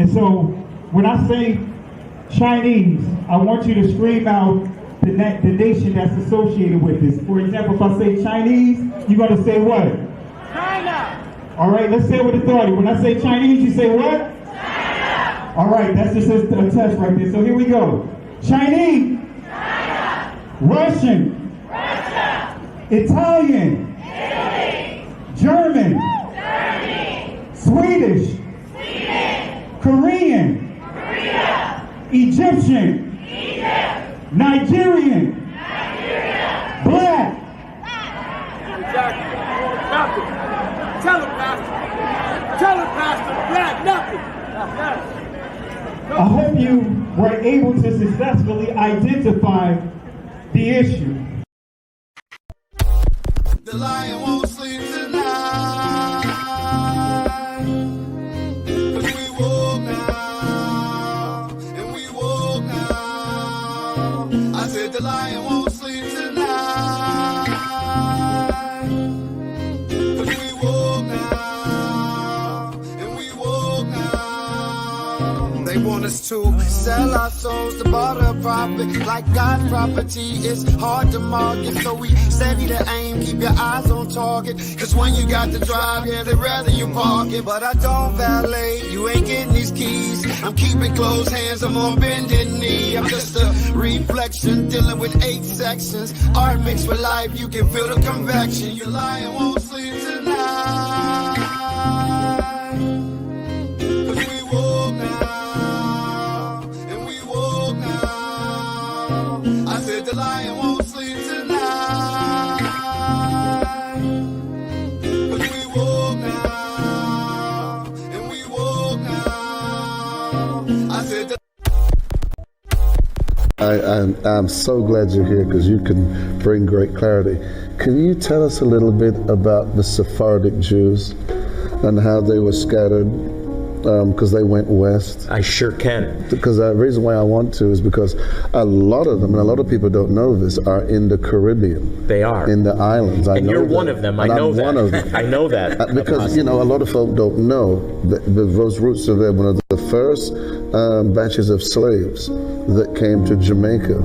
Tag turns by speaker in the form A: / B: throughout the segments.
A: And so when I say Chinese, I want you to scream out the nation that's associated with this. For example, if I say Chinese, you're going to say what?
B: China.
A: All right, let's say it with authority. When I say Chinese, you say what? China. All right, that's just a test right there. So here we go. Chinese.
B: China.
A: Russian.
B: Russia.
A: Italian.
B: Italy.
A: German.
B: Germany.
A: Swedish.
B: Sweden.
A: Korean.
B: Korea.
A: Egyptian.
B: Egypt.
A: Nigerian.
B: Nigeria.
A: Black.
C: Exactly. Nothing. Tell him, Pastor. Tell him, Pastor. Black, nothing.
A: I hope you were able to successfully identify the issue.
D: The lion won't sleep tonight. 'Cause we woke now, and we woke now. I said the lion won't sleep tonight. 'Cause we woke now, and we woke now. They want us to sell our souls to barter profit. Like God's property, it's hard to market. So we steady to aim, keep your eyes on target. Cause when you got to drive, yeah, they'd rather you park it. But I don't valet, you ain't getting these keys. I'm keeping closed hands, I'm on bended knee. I'm just a reflection, dealing with 8 sections. Art mixed with life, you can feel the convection. Your lion won't sleep tonight. 'Cause we woke now, and we woke now. I said the lion won't sleep tonight. 'Cause we woke now, and we woke now. I said the
E: I'm so glad you're here because you can bring great clarity. Can you tell us a little bit about the Sephardic Jews and how they were scattered because they went west?
F: I sure can.
E: Because the reason why I want to is because a lot of them, and a lot of people don't know this, are in the Caribbean.
F: They are.
E: In the islands.
F: And you're one of them. I know that.
E: I'm one of them.
F: I know that.
E: Because, you know, a lot of folk don't know that those roots are there. One of the first batches of slaves that came to Jamaica,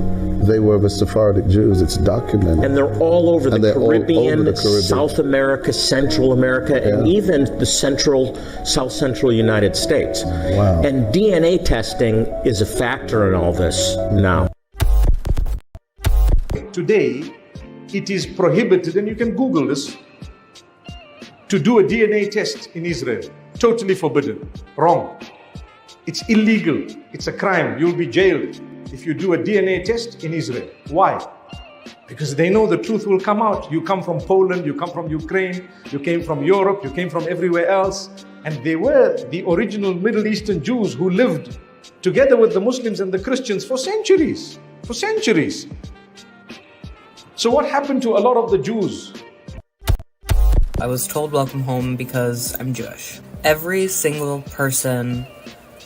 E: they were the Sephardic Jews. It's documented.
F: And they're all over the Caribbean,
E: over the Caribbean,
F: South America, Central America, and even the South Central United States.
E: Wow.
F: And DNA testing is a factor in all this now.
G: Today, it is prohibited, and you can Google this, to do a DNA test in Israel. Totally forbidden. Wrong. It's illegal. It's a crime. You'll be jailed if you do a DNA test in Israel. Why? Because they know the truth will come out. You come from Poland, you come from Ukraine, you came from Europe, you came from everywhere else. And they were the original Middle Eastern Jews who lived together with the Muslims and the Christians for centuries. For centuries. So what happened to a lot of the Jews?
H: I was told welcome home because I'm Jewish. Every single person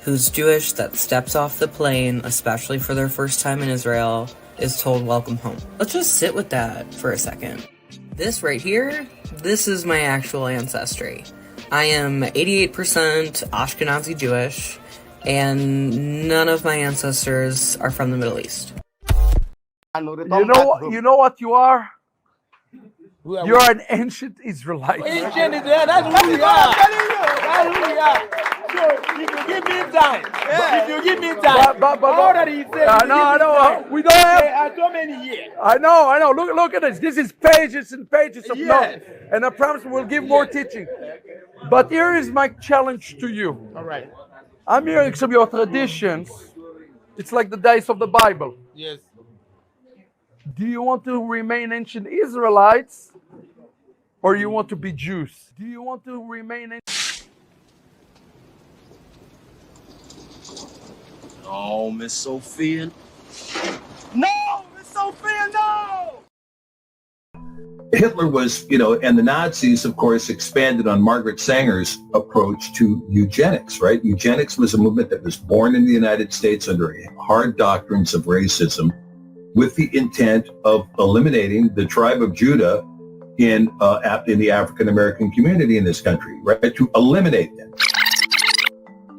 H: who's Jewish that steps off the plane, especially for their first time in Israel, is told welcome home. Let's just sit with that for a second. This right here, this is my actual ancestry. I am 88% Ashkenazi Jewish, and none of my ancestors are from the Middle East.
C: You know what you are? You're an ancient Israelite.
I: Ancient Israel, that's who we are. That's who we are. So if you give me time, if you give me time,
C: But
I: all that he said,
C: I know. We don't have.
I: there are so many years.
C: I know. Look at this. This is pages and pages of
I: Yes.
C: notes. And I promise we'll give more teaching. But here is my challenge to you.
I: All right.
C: I'm hearing some of your traditions. It's like the days of the Bible.
I: Yes.
C: Do you want to remain ancient Israelites, or you want to be Jews? Do you want to remain ancient?
J: Oh, Miss Sophia.
I: No, Miss Sophia, no!
J: Hitler was, and the Nazis, of course, expanded on Margaret Sanger's approach to eugenics, right? Eugenics was a movement that was born in the United States under hard doctrines of racism with the intent of eliminating the tribe of Judah in the African-American community in this country, right? To eliminate them.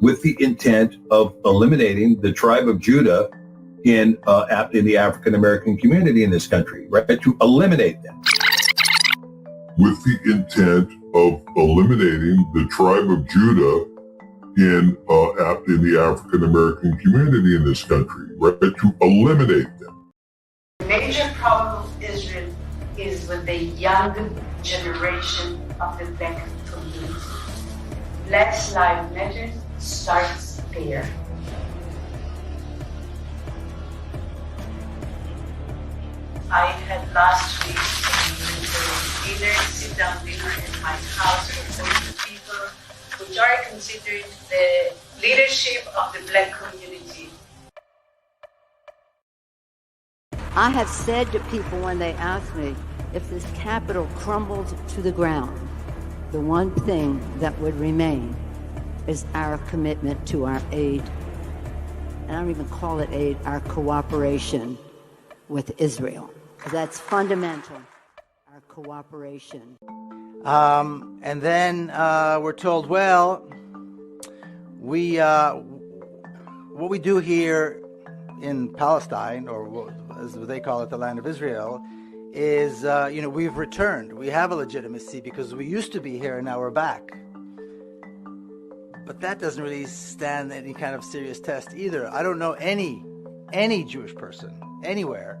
J: with the intent of eliminating the tribe of Judah in the African American community in this country, right? To eliminate them.
K: With the intent of eliminating the tribe of Judah in the African American community in this country, right? To eliminate them.
L: The major problem of Israel is with the young generation of the black community. Black Lives Matter starts there. I had last week sit-down dinner in my house with 40 people, which are considered the leadership of the black community.
M: I have said to people when they ask me if this Capitol crumbled to the ground, the one thing that would remain is our commitment to our aid. And I don't even call it aid, our cooperation with Israel. That's fundamental, our cooperation.
N: And then we're told, well, what we do here in Palestine, or as they call it, the land of Israel, is, we've returned. We have a legitimacy because we used to be here and now we're back. But that doesn't really stand any kind of serious test either. I don't know any Jewish person anywhere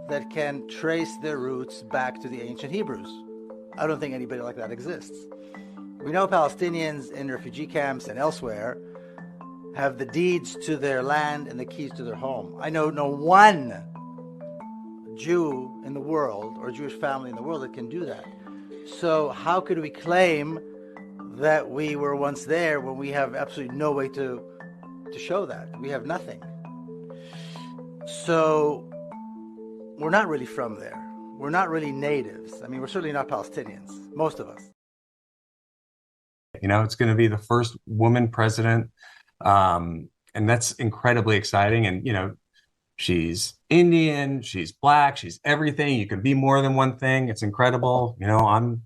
N: that can trace their roots back to the ancient Hebrews. I don't think anybody like that exists. We know Palestinians in refugee camps and elsewhere have the deeds to their land and the keys to their home. I know no one Jew in the world or Jewish family in the world that can do that. So how could we claim that we were once there when we have absolutely no way to show that? We have nothing. So we're not really from there. We're not really natives. I mean, we're certainly not Palestinians, most of us.
O: It's going to be the first woman president, and that's incredibly exciting. And, she's Indian, she's black, she's everything. You can be more than one thing. It's incredible. I'm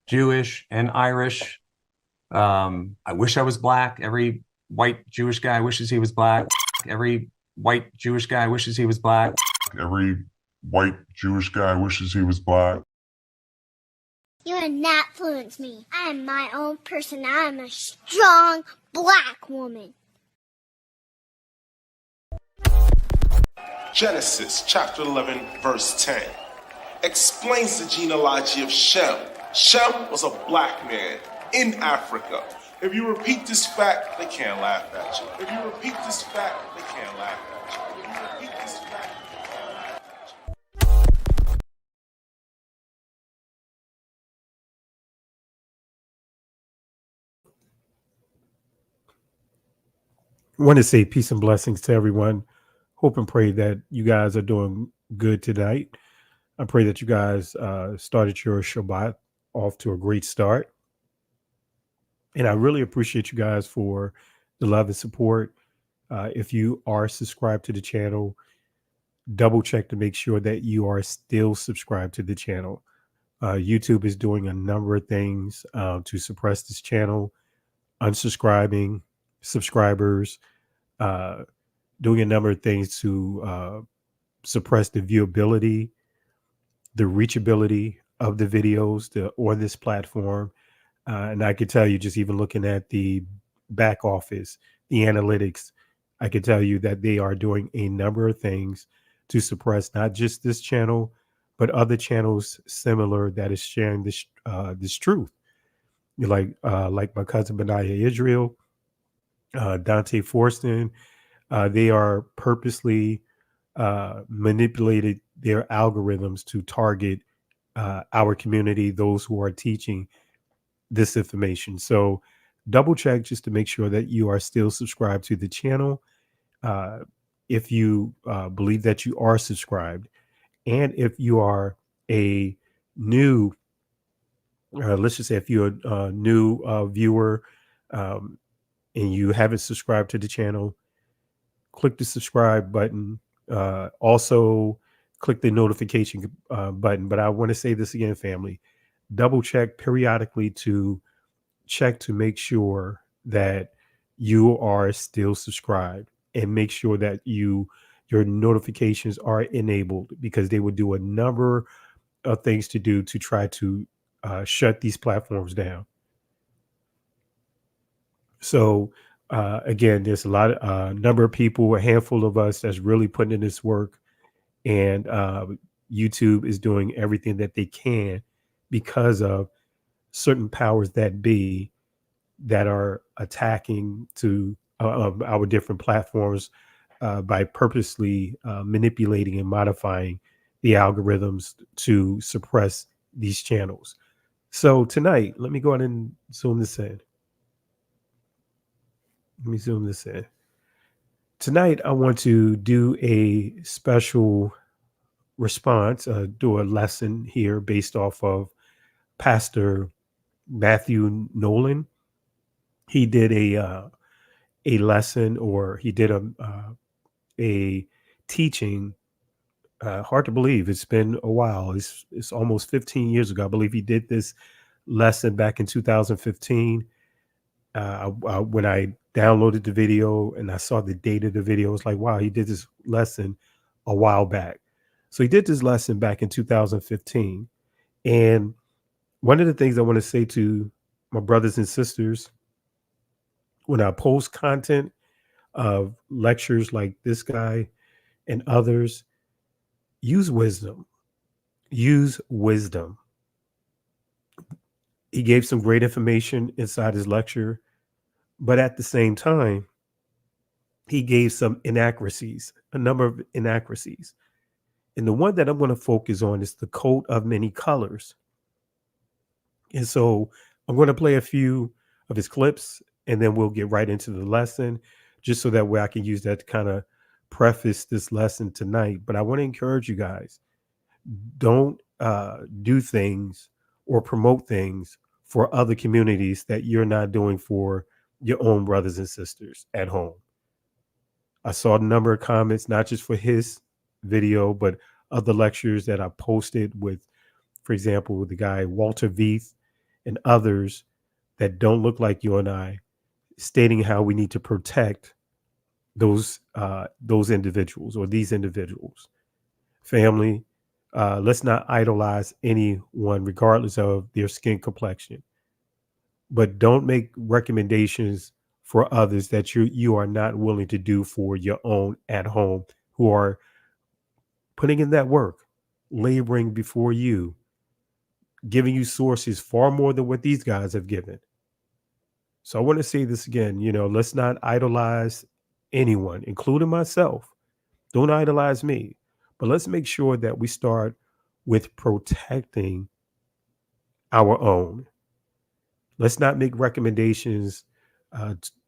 O: Jewish and Irish. I wish I was black. Every white Jewish guy wishes he was black. Every white Jewish guy wishes he was black.
K: Every white Jewish guy wishes he was black.
P: You would not influence me. I am my own person. I am a strong black woman.
Q: Genesis chapter 11, verse 10 explains the genealogy of Shem. Shem was a black man in Africa. If you repeat this fact, they can't laugh at you. If you repeat this fact, they can't laugh at you. If you repeat this fact, they can't laugh at you.
R: I want to say peace and blessings to everyone. Hope and pray that you guys are doing good tonight. I pray that you guys started your Shabbat off to a great start. And I really appreciate you guys for the love and support. If you are subscribed to the channel, double check to make sure that you are still subscribed to the channel. YouTube is doing a number of things to suppress this channel, unsubscribing subscribers, doing a number of things to suppress the viewability, the reachability of the videos on this platform. And I could tell you, just even looking at the back office, the analytics, I could tell you that they are doing a number of things to suppress not just this channel, but other channels similar that is sharing this truth. Like my cousin Benaiah Israel, Dante Forston, they are purposely manipulated their algorithms to target our community, those who are teaching this information. So double check just to make sure that you are still subscribed to the channel. If you believe that you are subscribed, and if you are a new, let's just say if you're a new viewer and you haven't subscribed to the channel, click the subscribe button. Also click the notification button. But I want to say this again, family, double check periodically to check to make sure that you are still subscribed, and make sure that your notifications are enabled, because they will do a number of things to try to shut these platforms down. So again, there's a lot of number of people, a handful of us that's really putting in this work, and YouTube is doing everything that they can because of certain powers that be that are attacking to our different platforms by purposely manipulating and modifying the algorithms to suppress these channels. So tonight, let me go ahead and zoom this in. Let me zoom this in. Tonight, I want to do a special response, do a lesson here based off of Pastor Matthew Nolan. He did a lesson, or he did a teaching. Hard to believe, it's been a while. It's almost 15 years ago. I believe he did this lesson back in 2015. When I downloaded the video and I saw the date of the video, I was like, wow, he did this lesson a while back. So he did this lesson back in 2015. And one of the things I want to say to my brothers and sisters, when I post content of lectures like this guy and others, use wisdom. Use wisdom. He gave some great information inside his lecture, but at the same time, he gave some inaccuracies, a number of inaccuracies. And the one that I'm going to focus on is the coat of many colors. And so I'm going to play a few of his clips, and then we'll get right into the lesson, just so that way I can use that to kind of preface this lesson tonight. But I want to encourage you guys, don't do things or promote things for other communities that you're not doing for your own brothers and sisters at home. I saw a number of comments, not just for his video, but other lectures that I posted with, for example, with the guy Walter Veith and others that don't look like you and I, stating how we need to protect those individuals, or these individuals. Family, let's not idolize anyone regardless of their skin complexion, but don't make recommendations for others that you are not willing to do for your own at home, who are putting in that work, laboring before you, giving you sources far more than what these guys have given. So I want to say this again, let's not idolize anyone, including myself. Don't idolize me, but let's make sure that we start with protecting our own. Let's not make recommendations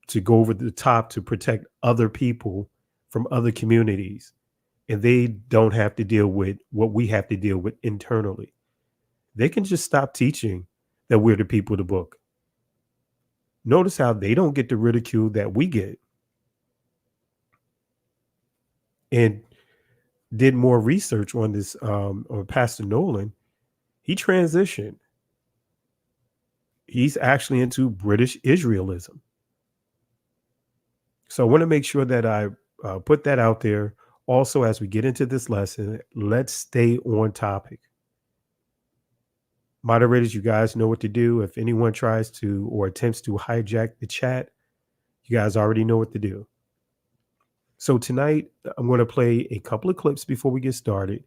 R: to go over the top to protect other people from other communities, and they don't have to deal with what we have to deal with internally. They can just stop teaching that we're the people of the book. Notice how they don't get the ridicule that we get. And did more research on this, on Pastor Nolan. He transitioned. He's actually into British Israelism. So I want to make sure that I put that out there. Also, as we get into this lesson, let's stay on topic. Moderators, you guys know what to do. If anyone tries to or attempts to hijack the chat, you guys already know what to do. So tonight, I'm going to play a couple of clips before we get started.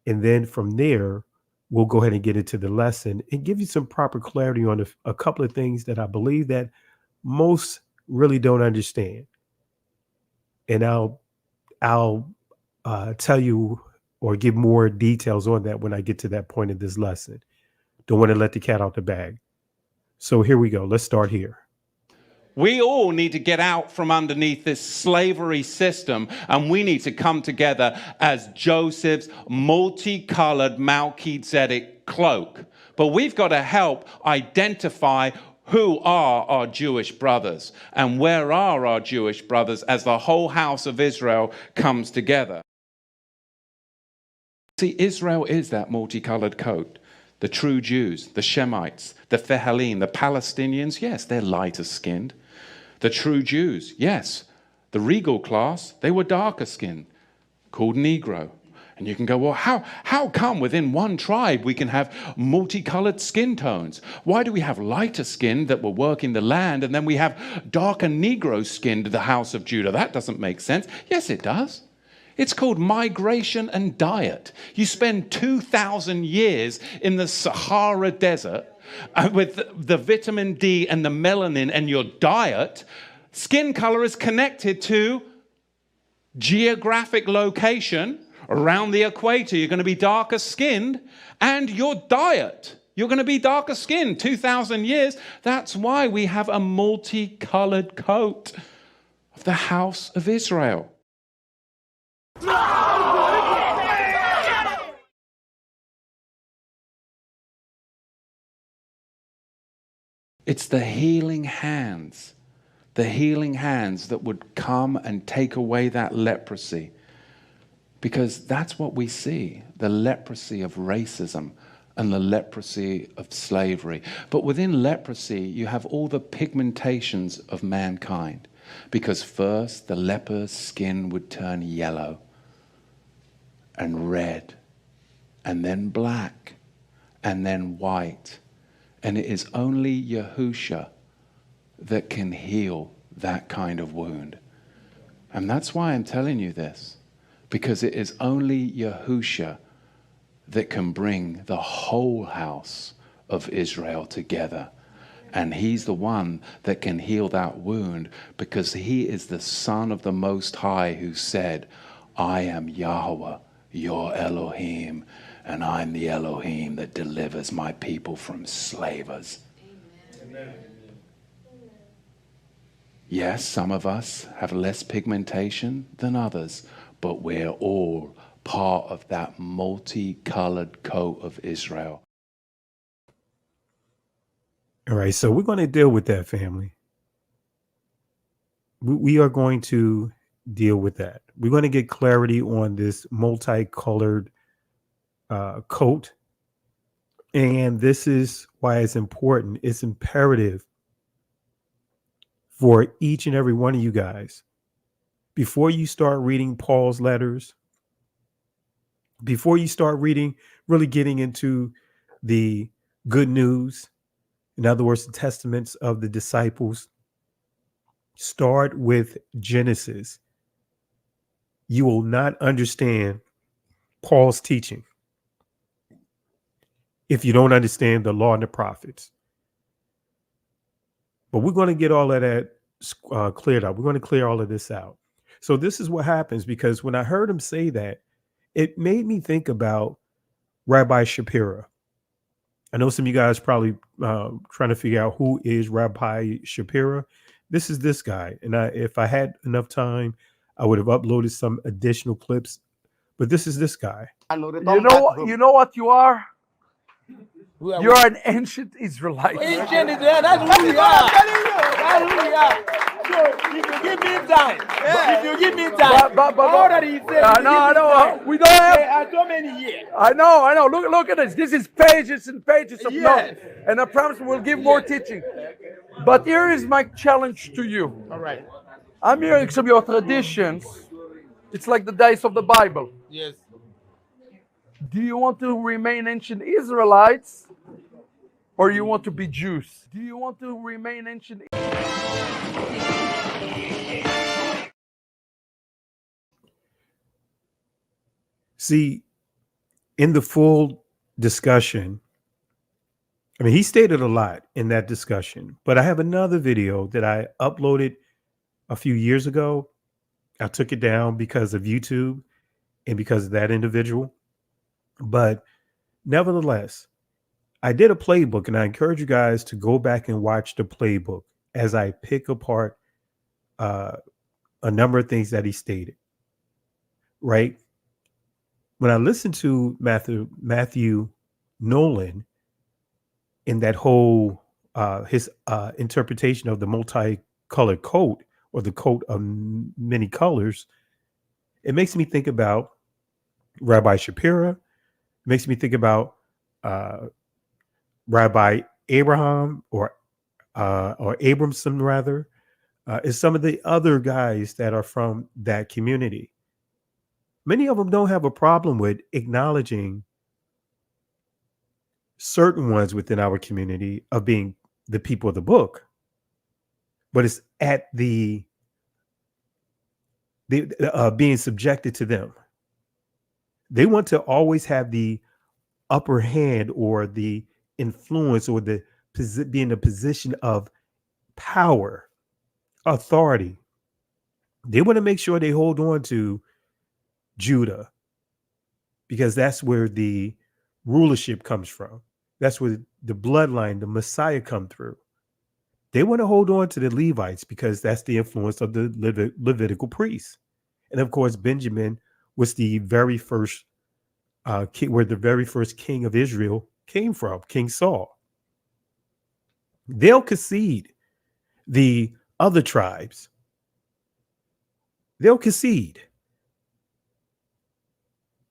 R: And then from there, we'll go ahead and get into the lesson and give you some proper clarity on a couple of things that I believe that most really don't understand. And I'll tell you or give more details on that when I get to that point in this lesson. Don't want to let the cat out the bag. So here we go. Let's start here.
S: We all need to get out from underneath this slavery system, and we need to come together as Joseph's multicolored Melchizedek cloak. But we've got to help identify who are our Jewish brothers and where are our Jewish brothers as the whole house of Israel comes together. See, Israel is that multicolored coat. The true Jews, the Shemites, the Fehalim, the Palestinians, yes, they're lighter skinned. The true Jews, yes. The regal class, they were darker skinned, called Negro. And you can go, well, how come within one tribe we can have multicolored skin tones? Why do we have lighter skinned that were working the land, and then we have darker Negro skinned the house of Judah? That doesn't make sense. Yes, it does. It's called migration and diet. You spend 2,000 years in the Sahara Desert with the vitamin D and the melanin and your diet. Skin color is connected to geographic location. Around the equator, you're going to be darker skinned, and your diet, you're going to be darker skinned. 2,000 years. That's why we have a multicolored coat of the house of Israel. It's the healing hands that would come and take away that leprosy. Because that's what we see, the leprosy of racism and the leprosy of slavery. But within leprosy, you have all the pigmentations of mankind. Because first, the leper's skin would turn yellow and red, and then black, and then white. And it is only Yahusha that can heal that kind of wound. And that's why I'm telling you this. Because it is only Yahusha that can bring the whole house of Israel together. And he's the one that can heal that wound, because he is the Son of the Most High, who said, I am Yahweh, your Elohim, and I'm the Elohim that delivers my people from slavers. Amen. Yes, some of us have less pigmentation than others, but we're all part of that multicolored coat of Israel.
R: All right, so we're going to deal with that, family. We are going to deal with that. We're going to get clarity on this multicolored coat. And this is why it's important. It's imperative for each and every one of you guys, before you start reading Paul's letters, before you start reading, really getting into the good news, in other words, the testaments of the disciples, start with Genesis. You will not understand Paul's teaching if you don't understand the law and the prophets. But we're going to get all of that cleared up. We're going to clear all of this out. So this is what happens, because when I heard him say that, it made me think about Rabbi Shapiro. I know some of you guys probably trying to figure out who is Rabbi Shapiro. This is this guy. And if I had enough time, I would have uploaded some additional clips. But this is this guy.
C: You know what you are? You're an ancient Israelite.
I: Ancient Israel, that's who we are. That's who we are. So if you give me time, if you give me time, all that he said,
C: no, we don't have
I: so many years.
C: I know. Look at this. This is pages and pages of notes. And I promise we'll give more teaching. But here is my challenge to you.
I: All right.
C: I'm hearing some of your traditions. It's like the days of the Bible.
I: Yes.
C: Do you want to remain ancient Israelites, or you want to be Jews? Do you want to remain ancient?
R: See, in the full discussion, I mean, he stated a lot in that discussion, but I have another video that I uploaded a few years ago. I took it down because of YouTube and because of that individual. But nevertheless, I did a playbook, and I encourage you guys to go back and watch the playbook as I pick apart a number of things that he stated. Right? When I listened to Matthew Nolan in that whole his interpretation of the multicolored coat, or the coat of many colors, it makes me think about Rabbi Shapiro. It makes me think about Rabbi Abraham or Abramson rather, is some of the other guys that are from that community. Many of them don't have a problem with acknowledging certain ones within our community of being the people of the book, but it's at the being subjected to them. They want to always have the upper hand or the influence or the be in a position of power, authority. They want to make sure they hold on to Judah because that's where the rulership comes from. That's where the bloodline, the Messiah come through. They want to hold on to the Levites because that's the influence of the Levitical priests. And of course, Benjamin was the very first king, where the very first king of Israel came from, King Saul. They'll concede the other tribes. They'll concede.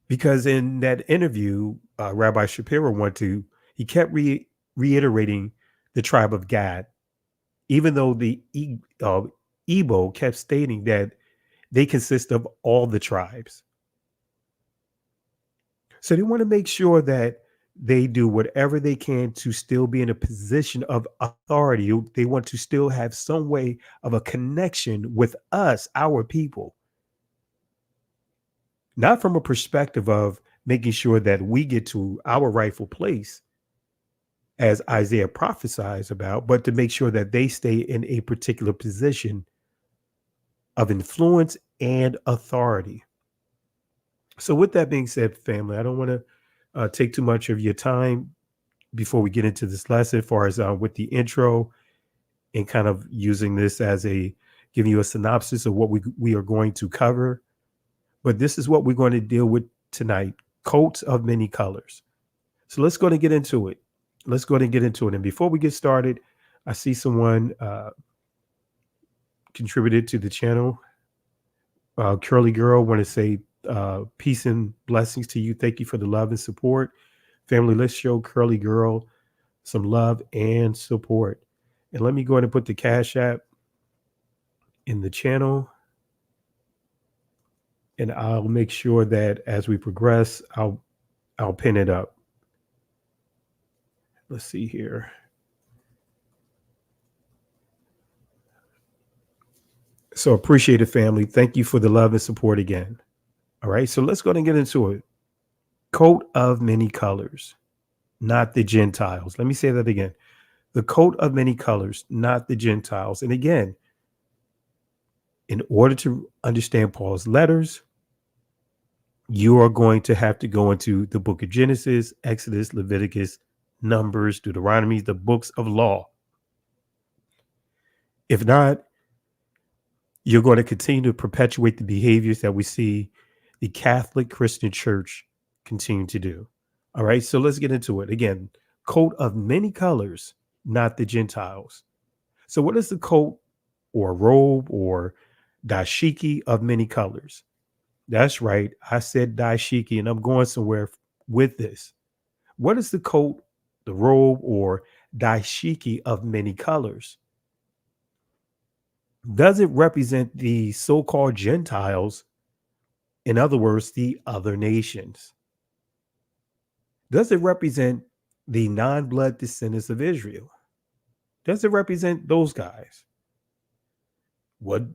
R: Because in that interview, Rabbi Shapiro he kept reiterating the tribe of Gad, even though the Igbo kept stating that they consist of all the tribes. So they want to make sure that they do whatever they can to still be in a position of authority. They want to still have some way of a connection with us, our people. Not from a perspective of making sure that we get to our rightful place, as Isaiah prophesies about, but to make sure that they stay in a particular position of influence and authority. So with that being said, family, I don't want to take too much of your time before we get into this lesson as far as with the intro and kind of using this as giving you a synopsis of what we are going to cover. But this is what we're going to deal with tonight, coats of many colors. So let's go and get into it. And before we get started, I see someone contributed to the channel. Curly Girl, want to say peace and blessings to you. Thank you for the love and support. Family, let's show Curly Girl some love and support. And let me go ahead and put the Cash App in the channel. And I'll make sure that as we progress, I'll pin it up. Let's see here. So appreciate it, family. Thank you for the love and support again. All right, so let's go ahead and get into it. Coat of many colors, not the Gentiles. Let me say that again. The coat of many colors, not the Gentiles. And again, in order to understand Paul's letters, you are going to have to go into the book of Genesis, Exodus, Leviticus, Numbers, Deuteronomy, the books of law. If not, you're going to continue to perpetuate the behaviors that we see the Catholic Christian Church continue to do. All right, so let's get into it. Again, coat of many colors, not the Gentiles. So what is the coat or robe or dashiki of many colors? That's right. I said dashiki, and I'm going somewhere with this. What is the coat, the robe, or dashiki of many colors? Does it represent the so-called Gentiles? In other words, the other nations? Does it represent the non-blood descendants of Israel? Does it represent those guys? What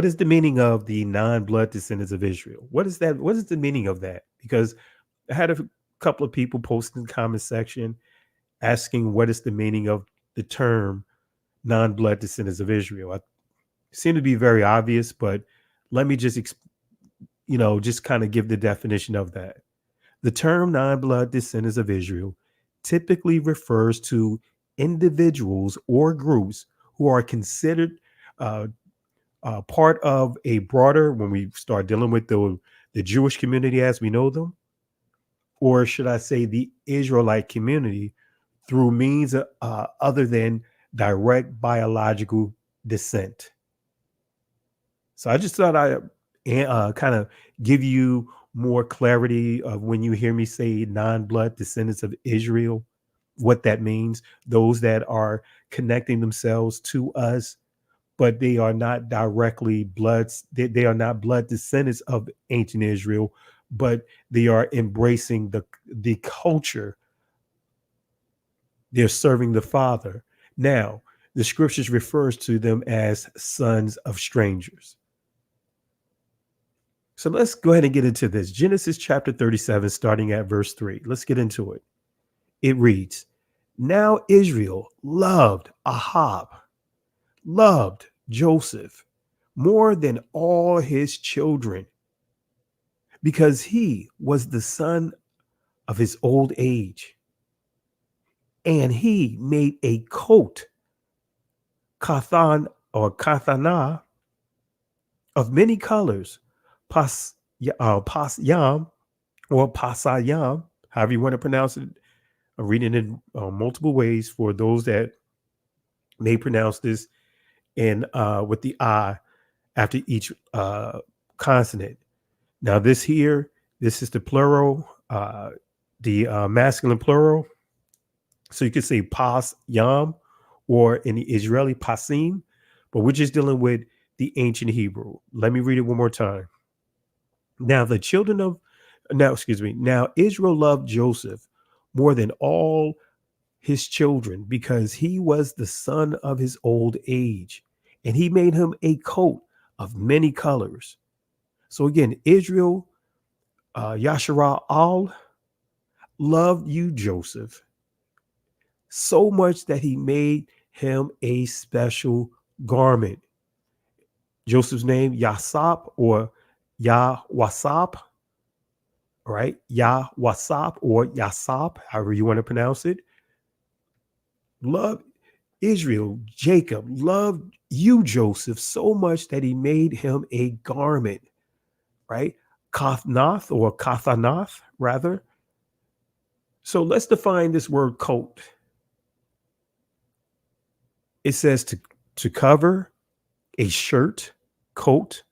R: is the meaning of the non-blood descendants of Israel? What is that? What is the meaning of that? Because I had a couple of people post in the comment section asking what is the meaning of the term non-blood descendants of Israel. I seem to be very obvious, but let me just just kind of give the definition of that. The term non-blood descendants of Israel typically refers to individuals or groups who are considered part of a broader, when we start dealing with the Jewish community as we know them, or should I say the Israelite community, through means other than direct biological descent. So I just thought I'd kind of give you more clarity of when you hear me say non-blood descendants of Israel, what that means. Those that are connecting themselves to us but they are not directly bloods. They are not blood descendants of ancient Israel, but they are embracing the culture. They're serving the Father. Now, the scriptures refers to them as sons of strangers. So let's go ahead and get into this. Genesis chapter 37, starting at verse 3. Let's get into it. It reads, "Now Israel loved Ahab, loved Joseph more than all his children, because he was the son of his old age. And he made a coat, kathan or kathana, of many colors, pasyam or pasayam, however you want to pronounce it. I'm reading it multiple ways for those that may pronounce this in with the I after each consonant. Now this here, this is the plural, the masculine plural. So you could say pas yam, or in the Israeli pasim, but we're just dealing with the ancient Hebrew. Let me read it one more time. Now now Israel loved Joseph more than all his children, because he was the son of his old age, and he made him a coat of many colors. So again, Israel, Yashara al, loved you, Joseph, so much that he made him a special garment. Joseph's name, Yasap or Yahwasap, right? Yahwasap or Yasap, however you want to pronounce it. Loved Israel, Jacob, loved you, Joseph, so much that he made him a garment, right? Kathnath or Kathanath, rather. So let's define this word coat. It says to cover, a shirt, coat,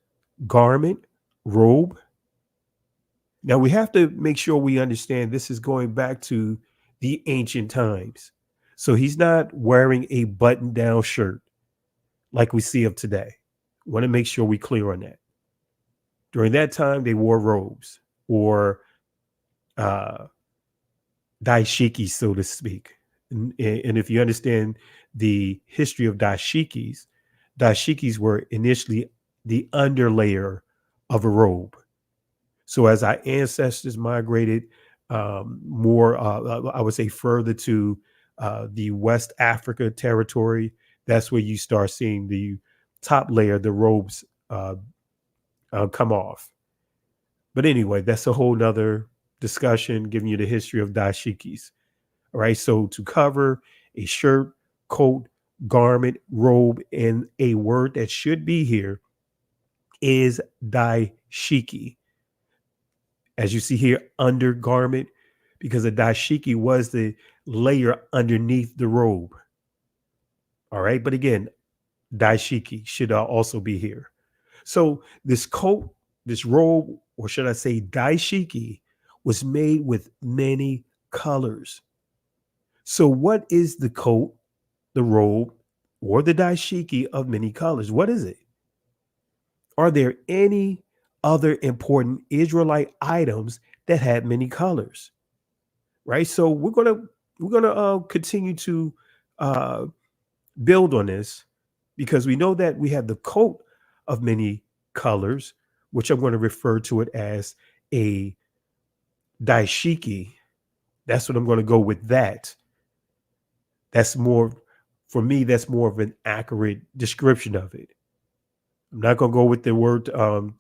R: garment, robe. Now we have to make sure we understand this is going back to the ancient times. So he's not wearing a button-down shirt like we see of today. Want to make sure we're clear on that. During that time, they wore robes or daishiki, so to speak. And if you understand the history of daishikis were initially the underlayer of a robe. So as our ancestors migrated more, I would say further to the West Africa territory, that's where you start seeing the top layer, the robes come off. But anyway, that's a whole nother discussion, giving you the history of dashikis. All right, so to cover, a shirt, coat, garment, robe, and a word that should be here is daishiki. As you see here, undergarment, because a daishiki was the layer underneath the robe. All right, but again, daishiki should also be here. So this coat, this robe, or should I say daishiki, was made with many colors. So what is the coat, the robe, or the daishiki of many colors? What is it? Are there any other important Israelite items that had many colors? Right. So we're gonna continue to build on this, because we know that we have the coat of many colors, which I'm going to refer to it as a daishiki. That's what I'm going to go with. That's more, for me, that's more of an accurate description of it. I'm not going to go with the word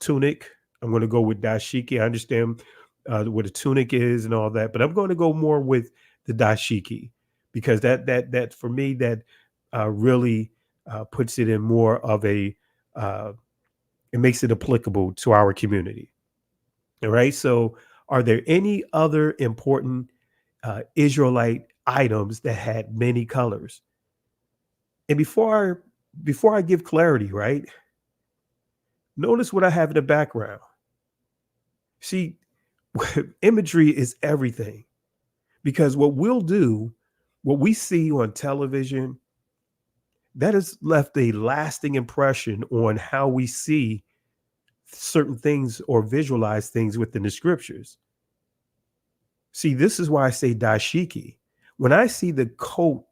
R: tunic. I'm going to go with daishiki. I understand what a tunic is and all that, but I'm going to go more with the daishiki, because that for me, that really puts it in more of a, it makes it applicable to our community. All right. So are there any other important Israelite items that had many colors? And before I give clarity, right, notice what I have in the background. See, imagery is everything, because what we see on television, that has left a lasting impression on how we see certain things or visualize things within the scriptures. See, this is why I say dashiki. When I see the coat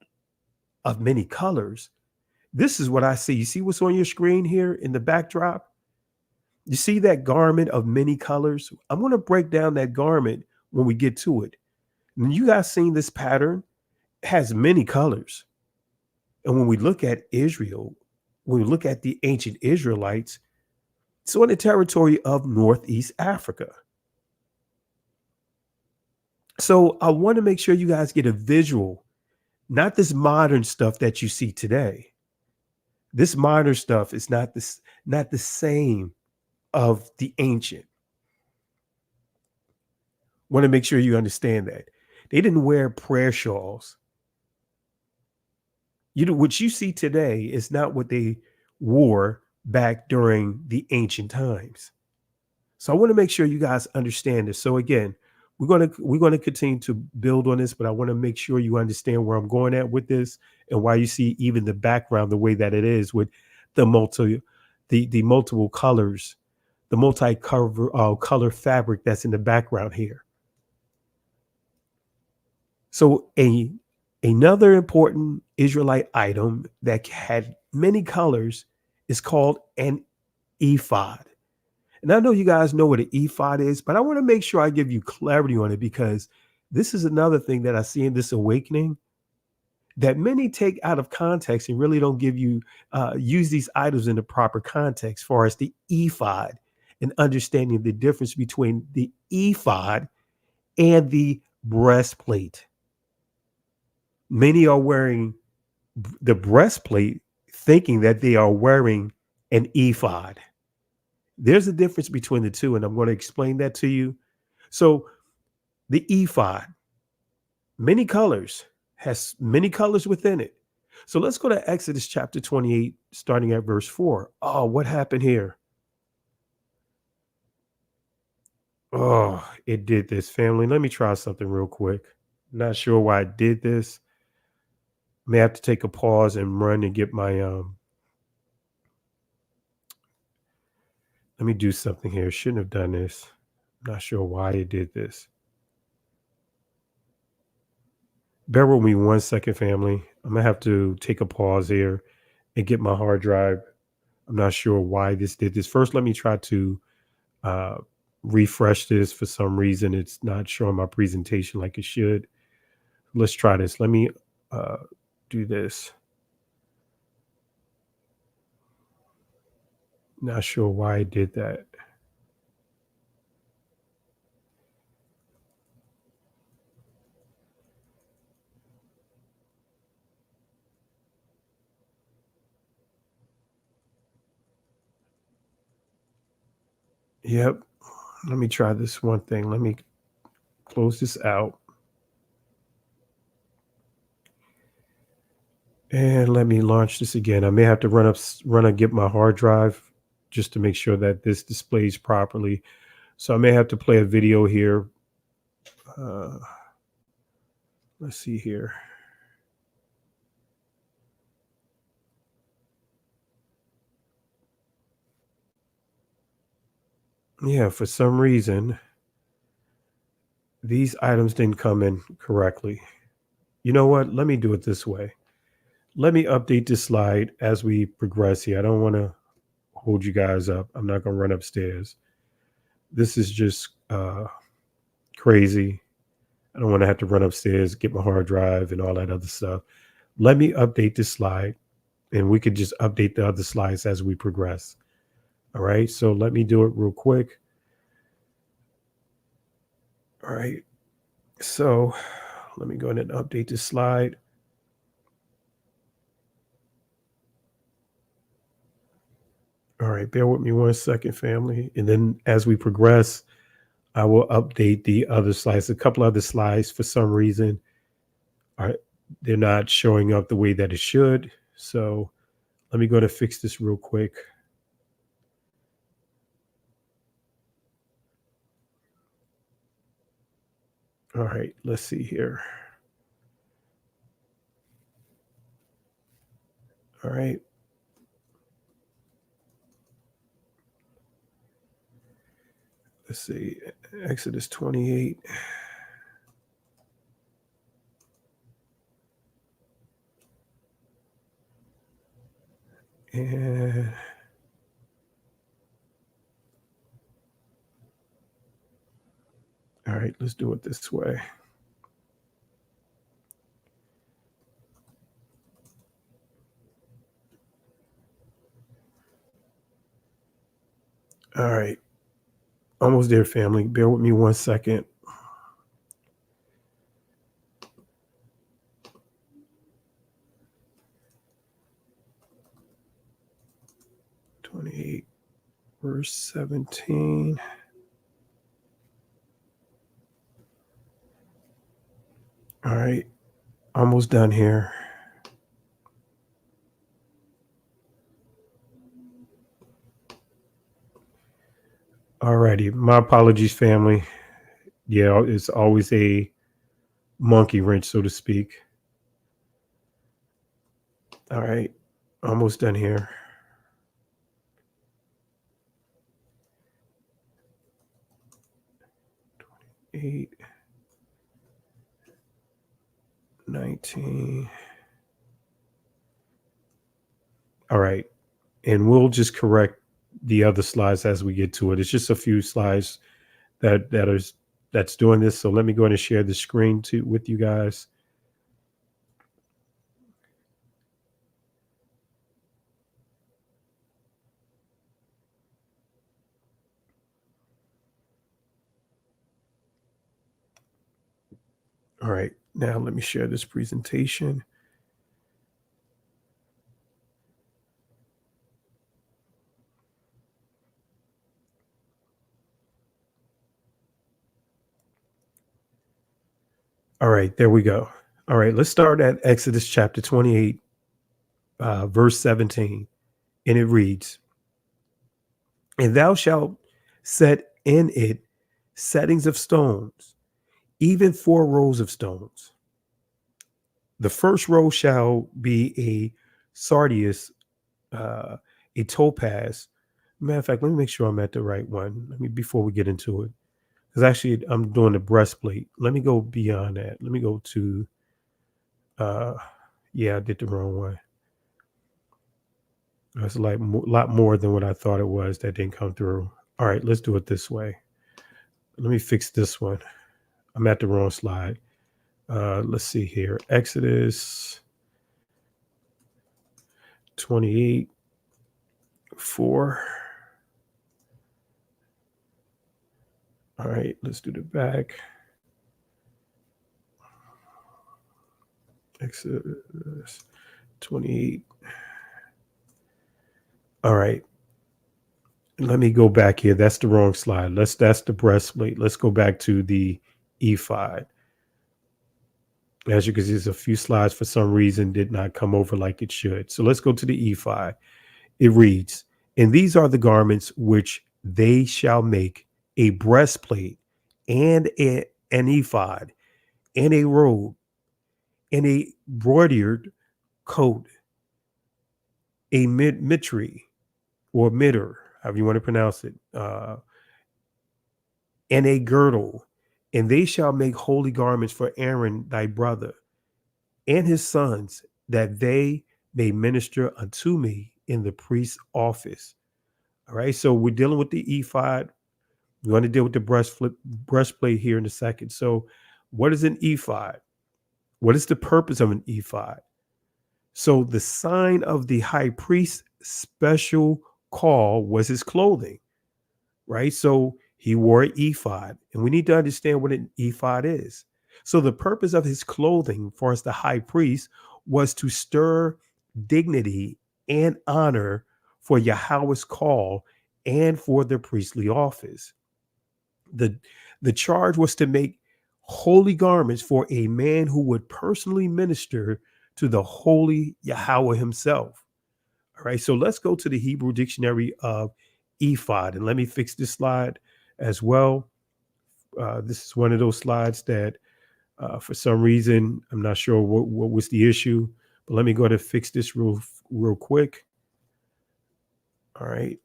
R: of many colors, this is what I see. You see what's on your screen here in the backdrop? You see that garment of many colors? I'm going to break down that garment when we get to it. And you guys seen this pattern? It has many colors. And when we look at Israel, when we look at the ancient Israelites, it's on the territory of Northeast Africa. So I want to make sure you guys get a visual, not this modern stuff that you see today. This modern stuff is not the same of the ancient. Want to make sure you understand that. They didn't wear prayer shawls. What you see today is not what they wore back during the ancient times. So I want to make sure you guys understand this. So again, we're going to continue to build on this, but I want to make sure you understand where I'm going at with this and why you see even the background the way that it is with the multiple colors, the color fabric that's in the background here. So another important Israelite item that had many colors is called an ephod. And I know you guys know what an ephod is, but I want to make sure I give you clarity on it, because this is another thing that I see in this awakening that many take out of context and really don't use these items in the proper context, as far as the ephod and understanding the difference between the ephod and the breastplate. Many are wearing the breastplate thinking that they are wearing an ephod. There's a difference between the two, and I'm going to explain that to you. So the ephod, many colors, has many colors within it. So let's go to Exodus chapter 28, starting at verse 4. Oh, what happened here? Oh, it did this, family. Let me try something real quick. Not sure why I did this. May have to take a pause and run and get my let me do something here. Shouldn't have done this. Not sure why it did this. Bear with me 1 second, family. I'm gonna have to take a pause here and get my hard drive. I'm not sure why this did this. First, let me try to refresh this. For some reason, it's not showing my presentation like it should. Let's try this. Let me do this. Not sure why I did that. Yep. Let me try this one thing. Let me close this out. And let me launch this again. I may have to run and get my hard drive just to make sure that this displays properly. So I may have to play a video here. Let's see here. Yeah, for some reason, these items didn't come in correctly. You know what? Let me do it this way. Let me update this slide as we progress here. I don't want to hold you guys up. I'm not going to run upstairs. This is just crazy. I don't want to have to run upstairs, get my hard drive and all that other stuff. Let me update this slide, and we could just update the other slides as we progress. All right, so let me do it real quick. All right, so let me go ahead and update this slide. All right, bear with me 1 second, family. And then as we progress, I will update the other slides. A couple other slides, for some reason, they're not showing up the way that it should. So let me go to fix this real quick. All right, let's see here. All right. Let's see. Exodus 28. And all right, let's do it this way. All right. Almost there, family. Bear with me 1 second. Verse 17. All right. Almost done here. All righty. My apologies, family. Yeah, it's always a monkey wrench, so to speak. All right. Almost done here. 8, 19. All right. And we'll just correct the other slides as we get to it. It's just a few slides that's doing this. So let me go ahead and share the screen with you guys. All right. Now let me share this presentation. All right, there we go. All right, let's start at Exodus chapter 28, verse 17. And it reads, "And thou shalt set in it settings of stones, even 4 rows of stones. The first row shall be a sardius, a topaz." Matter of fact, let me make sure I'm at the right one. Before we get into it. Because actually, I'm doing the breastplate. Let me go beyond that. Let me go to, yeah, I did the wrong one. That's like a lot more than what I thought it was that didn't come through. All right, let's do it this way. Let me fix this one. I'm at the wrong slide. Let's see here. Exodus 28, 4. All right, let's do the back. Exodus 28. All right. Let me go back here. That's the wrong slide. That's the breastplate. Let's go back to the ephod. As you can see, there's a few slides for some reason did not come over like it should. So let's go to the ephod. It reads, "And these are the garments which they shall make: a breastplate, and an ephod, and a robe, and a broidered coat, a mitre, or mitre, however you want to pronounce it, and a girdle. And they shall make holy garments for Aaron thy brother and his sons, that they may minister unto me in the priest's office." All right, so we're dealing with the ephod. We're going to deal with the breastplate here in a second. So what is an ephod? What is the purpose of an ephod? So the sign of the high priest's special call was his clothing, right? So he wore an ephod, and we need to understand what an ephod is. So the purpose of his clothing, for as the high priest, was to stir dignity and honor for Yahweh's call and for the priestly office. The charge was to make holy garments for a man who would personally minister to the holy Yahweh himself. All right, so let's go to the Hebrew dictionary of ephod, and let me fix this slide as well. This is one of those slides that for some reason, I'm not sure what was the issue, But let me go ahead and fix this real quick. All right.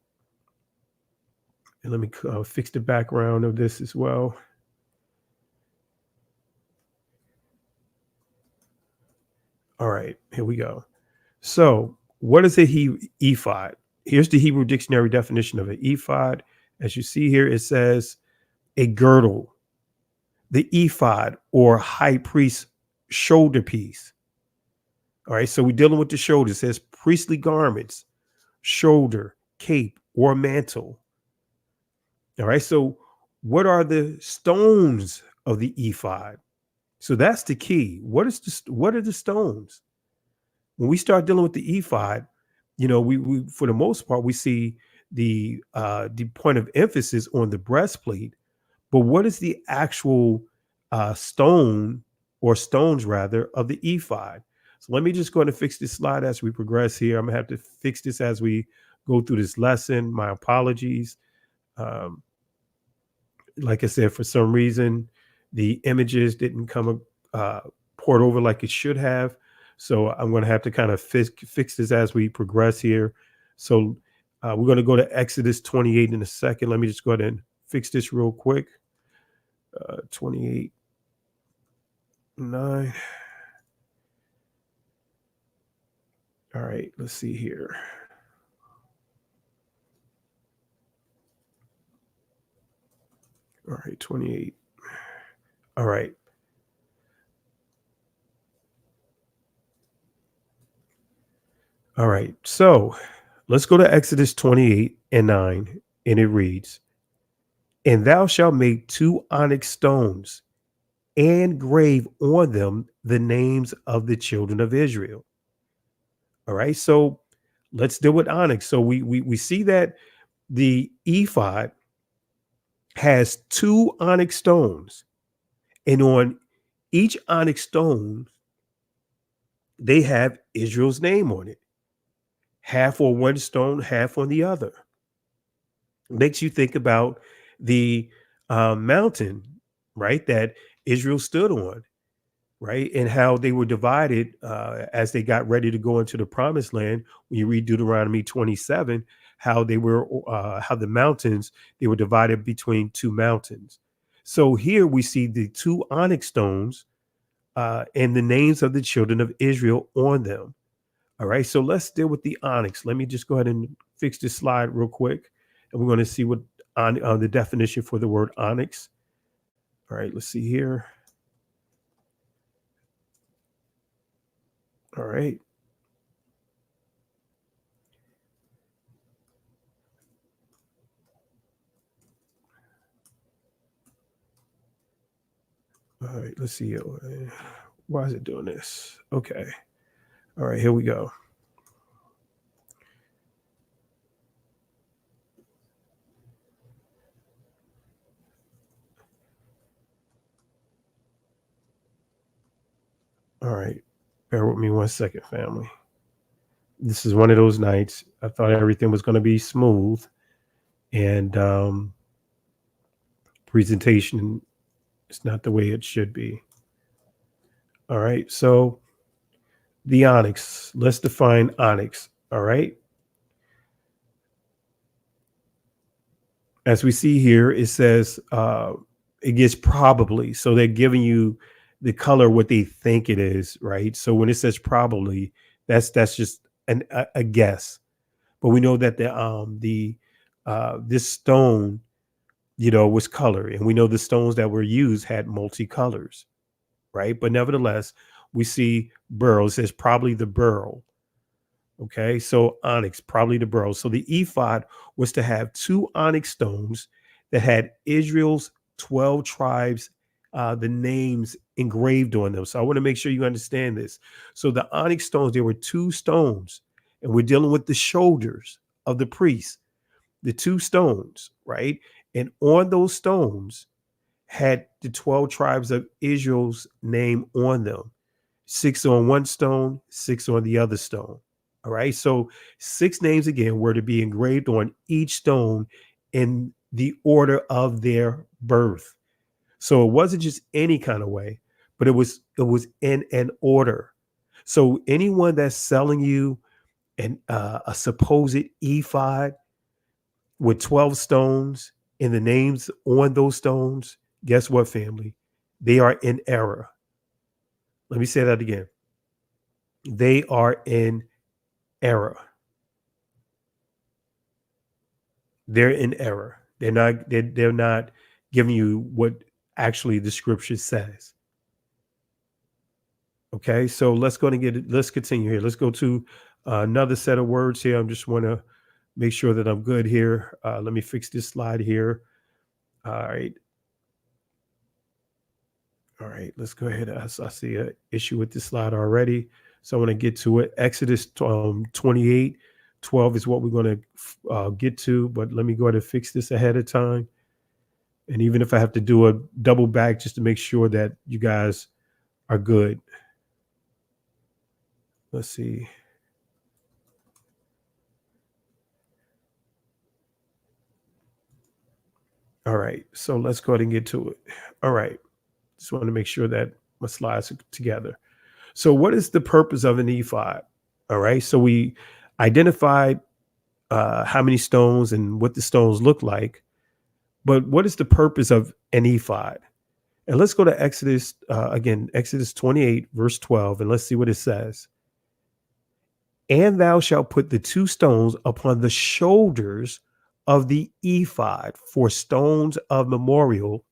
R: And let me fix the background of this as well. All right, here we go. So what is a ephod? Here's the Hebrew dictionary definition of an ephod. As you see here, it says a girdle, the ephod or high priest shoulder piece. All right, so we're dealing with the shoulder. It says priestly garments, shoulder, cape, or mantle. All right, so what are the stones of the ephod? So that's the key. What are the stones? When we start dealing with the ephod, we for the most part we see the point of emphasis on the breastplate, but what is the actual stone or stones rather of the ephod? So let me just go ahead and fix this slide as we progress here. I'm gonna have to fix this as we go through this lesson. My apologies. Like I said, for some reason, the images didn't come port over like it should have. So I'm going to have to kind of fix this as we progress here. So we're going to go to Exodus 28 in a second. Let me just go ahead and fix this real quick. 28:9. All right, let's see here. All right, 28. All right. All right. So let's go to Exodus 28:9. And it reads, "And thou shalt make 2 onyx stones and grave on them the names of the children of Israel." All right. So let's deal with onyx. So we see that the ephod has 2 onyx stones, and on each onyx stone, they have Israel's name on it. Half on one stone, half on the other. Makes you think about the mountain, right, that Israel stood on, right, and how they were divided as they got ready to go into the promised land. When you read Deuteronomy 27, how the mountains, they were divided between 2 mountains. So here we see the 2 onyx stones and the names of the children of Israel on them. All right, so let's deal with the onyx. Let me just go ahead and fix this slide real quick, and we're going to see what on the definition for the word onyx. All right, let's see here. All right. All right, let's see. Why is it doing this? Okay. All right, here we go. All right. Bear with me one second, family. This is one of those nights. I thought everything was going to be smooth, and presentation is not the way it should be. All right. So the onyx, let's define onyx. All right. As we see here, it says it gets probably. So they're giving you the color what they think it is, right? So when it says probably, that's just a guess. But we know that this stone, was color, and we know the stones that were used had multicolors, right? But nevertheless, we see beryl. It says probably the beryl. Okay, so onyx, probably the beryl. So the ephod was to have 2 onyx stones that had Israel's 12 tribes, the names engraved on them. So I want to make sure you understand this. So the onyx stones, there were 2 stones, and we're dealing with the shoulders of the priests, the 2 stones, right? And on those stones had the 12 tribes of Israel's name on them. 6 on one stone, 6 on the other stone. All right. So 6 names again were to be engraved on each stone in the order of their birth. So it wasn't just any kind of way, but it was in an order. So anyone that's selling you a supposed ephod with 12 stones and the names on those stones, guess what, family? They are in error. Let me say that again. They are in error. They're in error. They're not giving you what actually the scripture says. Okay, so let's continue here. Let's go to another set of words here. I just want to make sure that I'm good here. Let me fix this slide here. All right. All right, let's go ahead. I see an issue with this slide already. So I want to get to it. Exodus 28, 12 is what we're going to get to, but let me go ahead and fix this ahead of time. And even if I have to do a double back just to make sure that you guys are good. Let's see. All right, so let's go ahead and get to it. All right, just want to make sure that my slides are together. So what is the purpose of an ephod? All right, so we identified how many stones and what the stones look like, but what is the purpose of an ephod? And let's go to Exodus, Exodus 28, verse 12, and let's see what it says. And thou shalt put the two stones upon the shoulders of the ephod for stones of memorial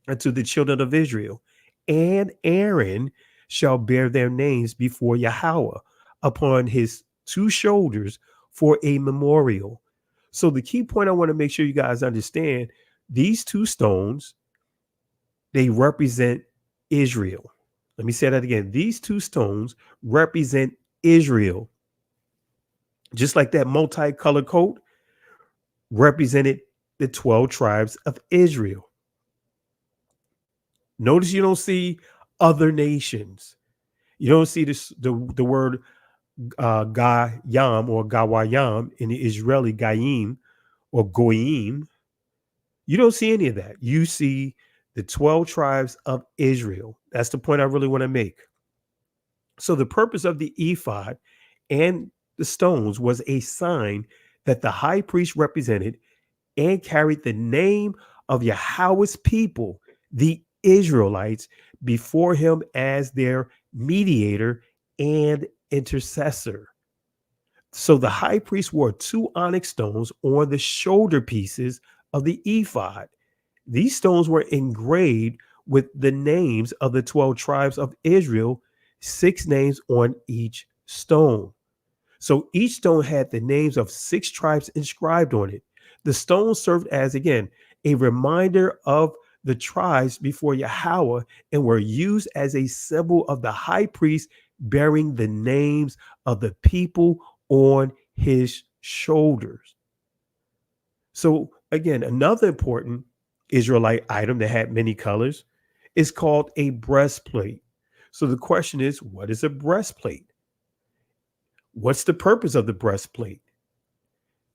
R: unto the children of Israel. And Aaron shall bear their names before Yahweh upon his two shoulders for a memorial. So the key point I want to make sure you guys understand, these two stones, they represent Israel. Let me say that again. These two stones represent Israel. Just like that multicolored coat represented the 12 tribes of Israel. Notice you don't see other nations. You don't see the word Gayam or Gawayam in the Israeli Gayim or Goyim. You don't see any of that. You see the 12 tribes of Israel. That's the point I really want to make. So the purpose of the ephod and the stones was a sign that the high priest represented and carried the name of Yahweh's people, the Israelites, before him as their mediator and intercessor. So the high priest wore two onyx stones on the shoulder pieces of the ephod. These stones were engraved with the names of the 12 tribes of Israel, 6 names on each stone. So each stone had the names of 6 tribes inscribed on it. The stones served as, again, a reminder of the tribes before Yahweh and were used as a symbol of the high priest bearing the names of the people on his shoulders. So again, another important Israelite item that had many colors is called a breastplate. So the question is, what is a breastplate? What's the purpose of the breastplate?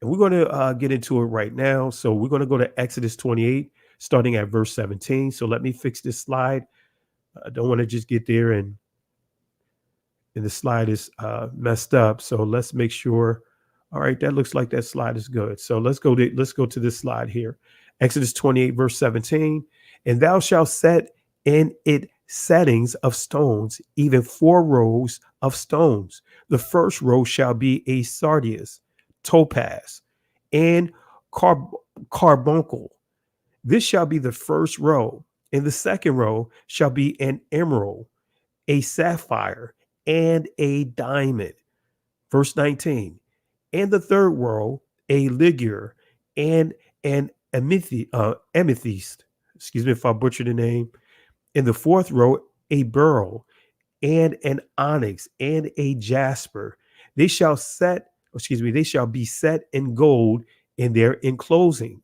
R: And we're going to get into it right now. So we're going to go to Exodus 28, starting at verse 17. So let me fix this slide. I don't want to just get there and the slide is messed up. So let's make sure. All right, that looks like that slide is good. So let's go to this slide here. Exodus 28, verse 17. And thou shalt set in it settings of stones, even 4 rows of stones. The first row shall be a sardius, topaz, and carbuncle. This shall be the first row. And the second row shall be an emerald, a sapphire, and a diamond. Verse 19. And the third row, a ligure and an amethyst. Excuse me if I butchered the name. In the fourth row, a beryl and an onyx and a jasper. They shall be set in gold in their enclosing.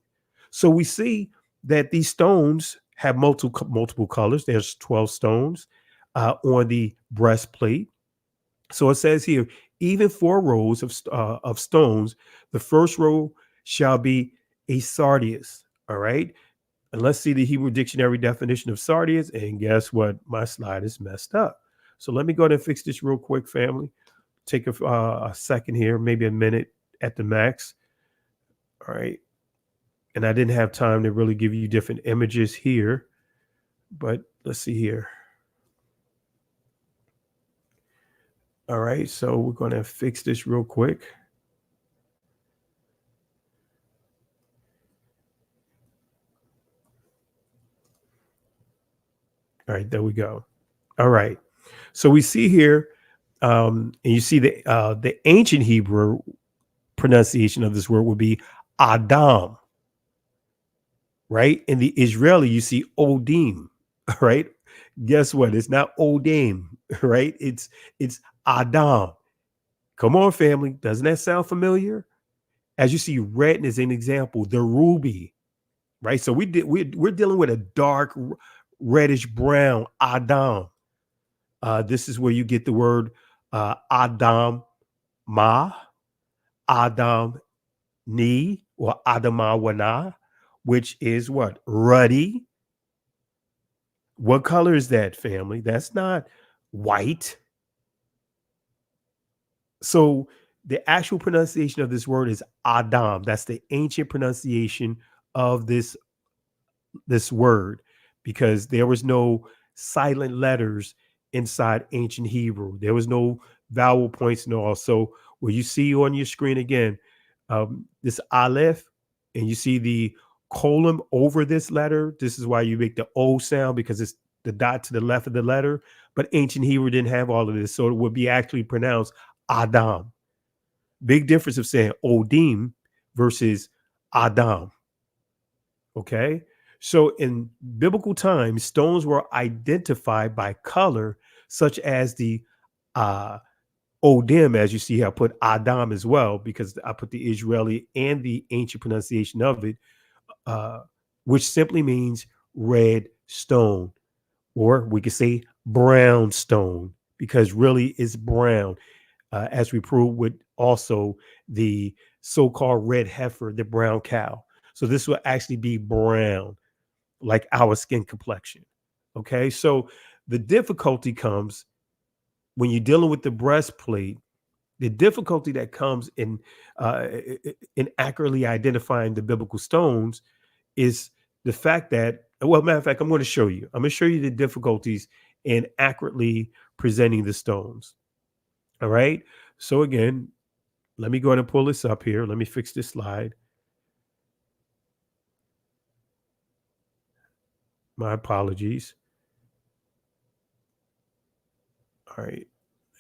R: So we see that these stones have multiple colors. There's 12 stones on the breastplate. So it says here, even 4 rows of stones. The first row shall be a sardius. All right. And let's see the Hebrew dictionary definition of sardius. And guess what? My slide is messed up. So let me go ahead and fix this real quick, family. Take a second here, maybe a minute at the max. All right. And I didn't have time to really give you different images here, but let's see here. All right. So we're going to fix this real quick. All right, there we go. All right. So we see here, and you see the ancient Hebrew pronunciation of this word would be Adam, right? In the Israeli, you see Odim, right? Guess what? It's not Odim, right? It's Adam. Come on, family. Doesn't that sound familiar? As you see, red is an example. The ruby, right? So we're dealing with a dark reddish brown Adam. This is where you get the word Adam Ma, Adam Ni, or Adama Wana, which is what? Ruddy. What color is that, family? That's not white. So the actual pronunciation of this word is Adam. That's the ancient pronunciation of this word, because there was no silent letters inside ancient Hebrew. There was no vowel points and all. So what you see on your screen again, this Aleph, and you see the colon over this letter. This is why you make the O sound, because it's the dot to the left of the letter. But ancient Hebrew didn't have all of this. So it would be actually pronounced Adam. Big difference of saying Odim versus Adam. Okay. So in biblical times, stones were identified by color, such as the Odim, as you see, I put Adam as well, because I put the Israeli and the ancient pronunciation of it, which simply means red stone, or we could say brown stone, because really it's brown, as we prove with also the so-called red heifer, the brown cow. So this will actually be brown, like our skin complexion. Okay, so the difficulty comes when you're dealing with the breastplate. The difficulty that comes in accurately identifying the biblical stones is the fact that, well, matter of fact, I'm going to show you. I'm going to show you the difficulties in accurately presenting the stones. All right. So again, let me go ahead and pull this up here. Let me fix this slide. My apologies. All right.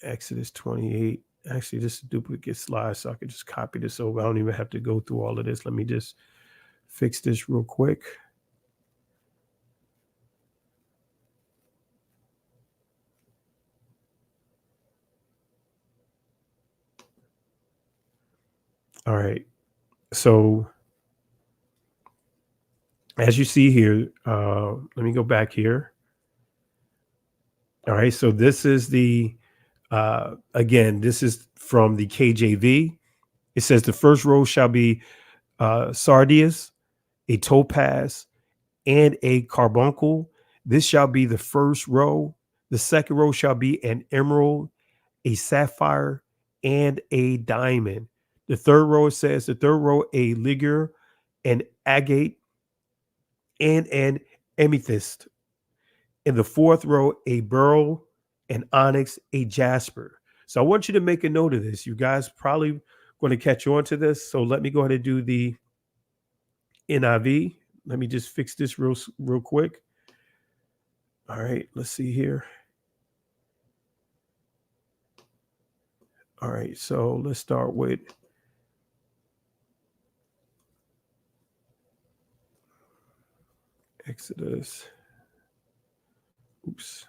R: Exodus 28. Actually, this is a duplicate slide, so I could just copy this over. I don't even have to go through all of this. Let me just fix this real quick. All right. So as you see here, let me go back here. All right. So this is the, again, this is from the KJV. It says the first row shall be sardius, a topaz, and a carbuncle. This shall be the first row. The second row shall be an emerald, a sapphire, and a diamond. The third row, it says, the third row, a ligure, an agate, and an amethyst. In the fourth row, a beryl, an onyx, a jasper. So I want you to make a note of this. You guys probably going to catch on to this. So let me go ahead and do the NIV. Let me just fix this real quick. All right, let's see here. All right, so let's start with Exodus. Oops.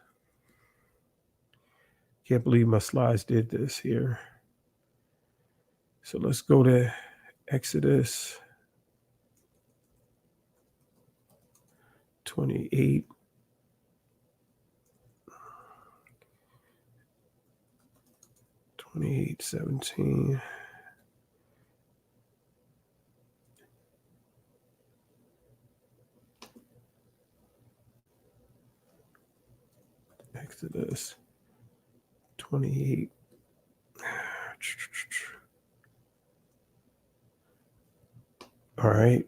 R: Can't believe my slides did this here. So let's go to Exodus 28. (28:17). Exodus 28. All right.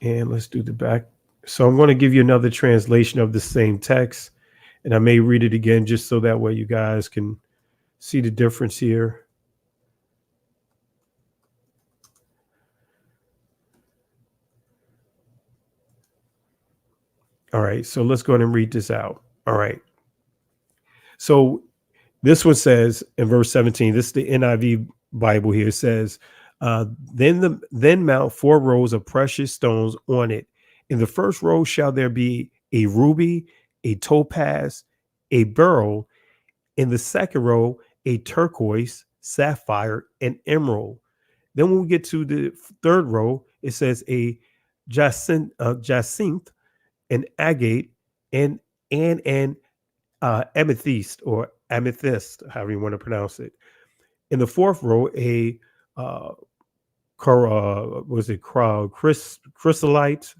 R: And let's do the back. So I'm going to give you another translation of the same text, and I may read it again just so that way you guys can see the difference here. All right, so let's go ahead and read this out. All right. So this one says in verse 17, this is the NIV Bible here, says, then mount 4 rows of precious stones on it. In the first row shall there be a ruby, a topaz, a beryl. In the second row, a turquoise, sapphire, and emerald. Then when we get to the third row, it says a jacinth, an agate, and an amethyst or amethyst, however you want to pronounce it. In the fourth row, a chrysolite.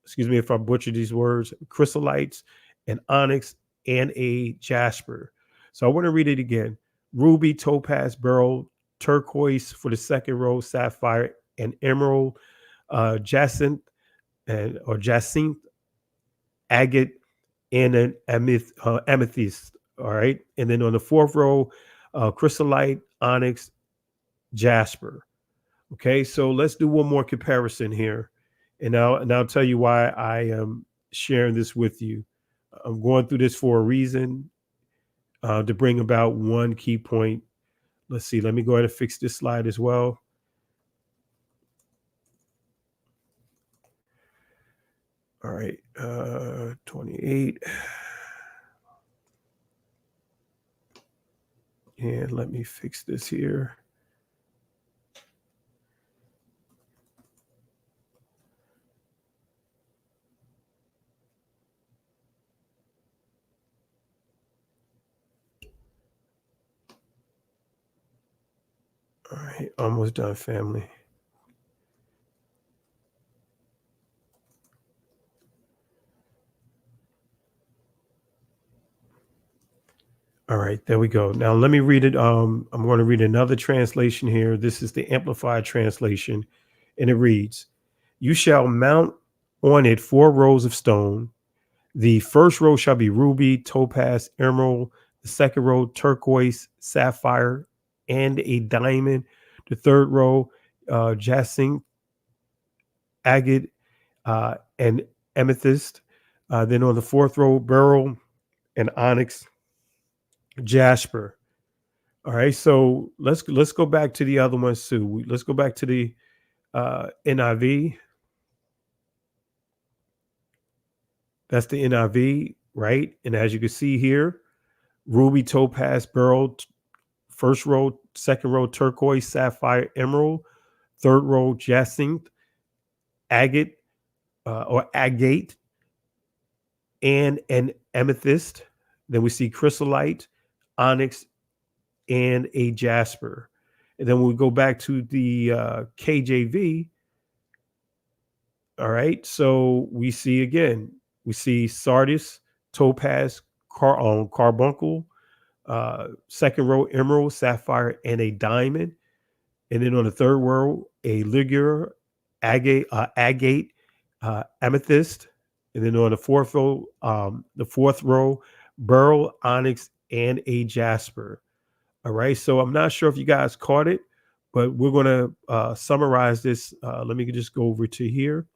R: Excuse me if I butcher these words. Chrysolites, an onyx, and a jasper. So I want to read it again: ruby, topaz, beryl, turquoise for the second row, sapphire, and emerald, jacinth jacinth, agate, and an amethyst. All right. And then on the fourth row, chrysolite, onyx, jasper. Okay. So let's do one more comparison here. And I'll tell you why I am sharing this with you. I'm going through this for a reason, to bring about one key point. Let's see. Let me go ahead and fix this slide as well. All right. 28. And let me fix this here. All right, almost done, family. All right, there we go. Now let me read it. I'm going to read another translation here. This is the Amplified translation, and it reads, "You shall mount on it 4 rows of stone. The first row shall be ruby, topaz, emerald. The second row, turquoise, sapphire, and a diamond. The third row, jacinth, agate, and amethyst. Then on the fourth row, beryl and onyx, jasper." All right, so let's go back to the other ones too. Let's go back to the NIV. That's the NIV, right? And as you can see here, ruby, topaz, beryl, first row, second row, turquoise, sapphire, emerald, third row, jacinth, agate or agate, and an amethyst. Then we see chrysolite, onyx, and a jasper. And then when we go back to the KJV, all right, so we see sardis, topaz, carbuncle, second row, emerald, sapphire, and a diamond. And then on the third row, a ligure, agate, amethyst. And then on the fourth row, beryl, onyx, and a jasper. All right. So I'm not sure if you guys caught it, but we're going to summarize this. Let me just go over to here.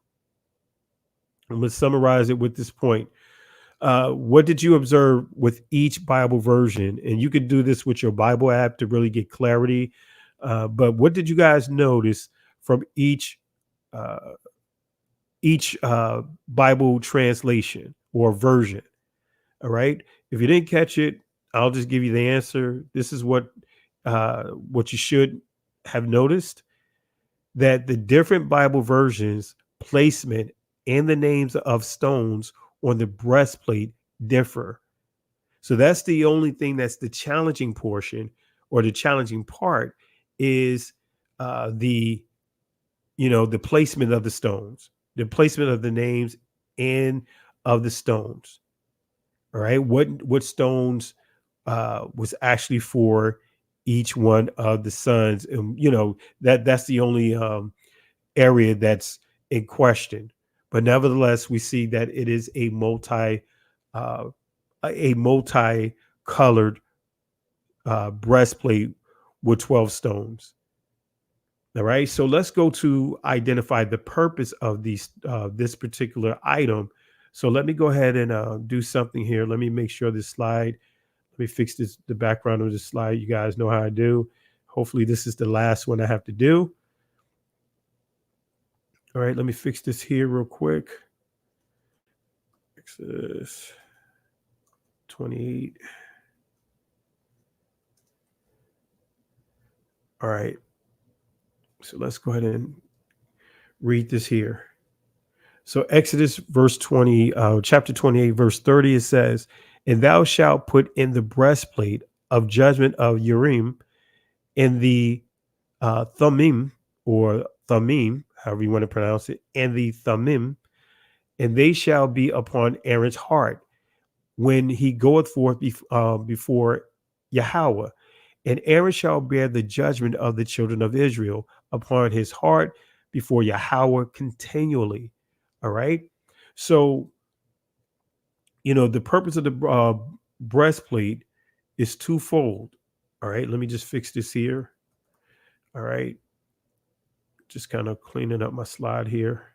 R: And let's summarize it with this point. What did you observe with each Bible version? And you could do this with your Bible app to really get clarity. But what did you guys notice from each Bible translation or version? All right. If you didn't catch it, I'll just give you the answer. This is what you should have noticed, that the different Bible versions placement and the names of stones on the breastplate differ. So that's the only thing that's the challenging portion, or the challenging part is the placement of the stones, the placement of the names and of the stones. All right, what stones was actually for each one of the sons, and that's the only area that's in question. But nevertheless, we see that it is uh, a multi-colored breastplate with 12 stones. All right, so let's go to identify the purpose of this particular item. So let me go ahead and do something here. Let me make sure this slide. Let me fix the background of this slide. You guys know how I do. Hopefully, this is the last one I have to do. All right, let me fix this here real quick. Exodus 28. All right. So let's go ahead and read this here. So Exodus chapter 28, verse 30, it says, "And thou shalt put in the breastplate of judgment of Urim and the Thummim, or Thummim, however you want to pronounce it, and the Thummim, and they shall be upon Aaron's heart when he goeth forth before Yahweh. And Aaron shall bear the judgment of the children of Israel upon his heart before Yahweh continually." All right. So, the purpose of the breastplate is twofold. All right. Let me just fix this here. All right. Just kind of cleaning up my slide here.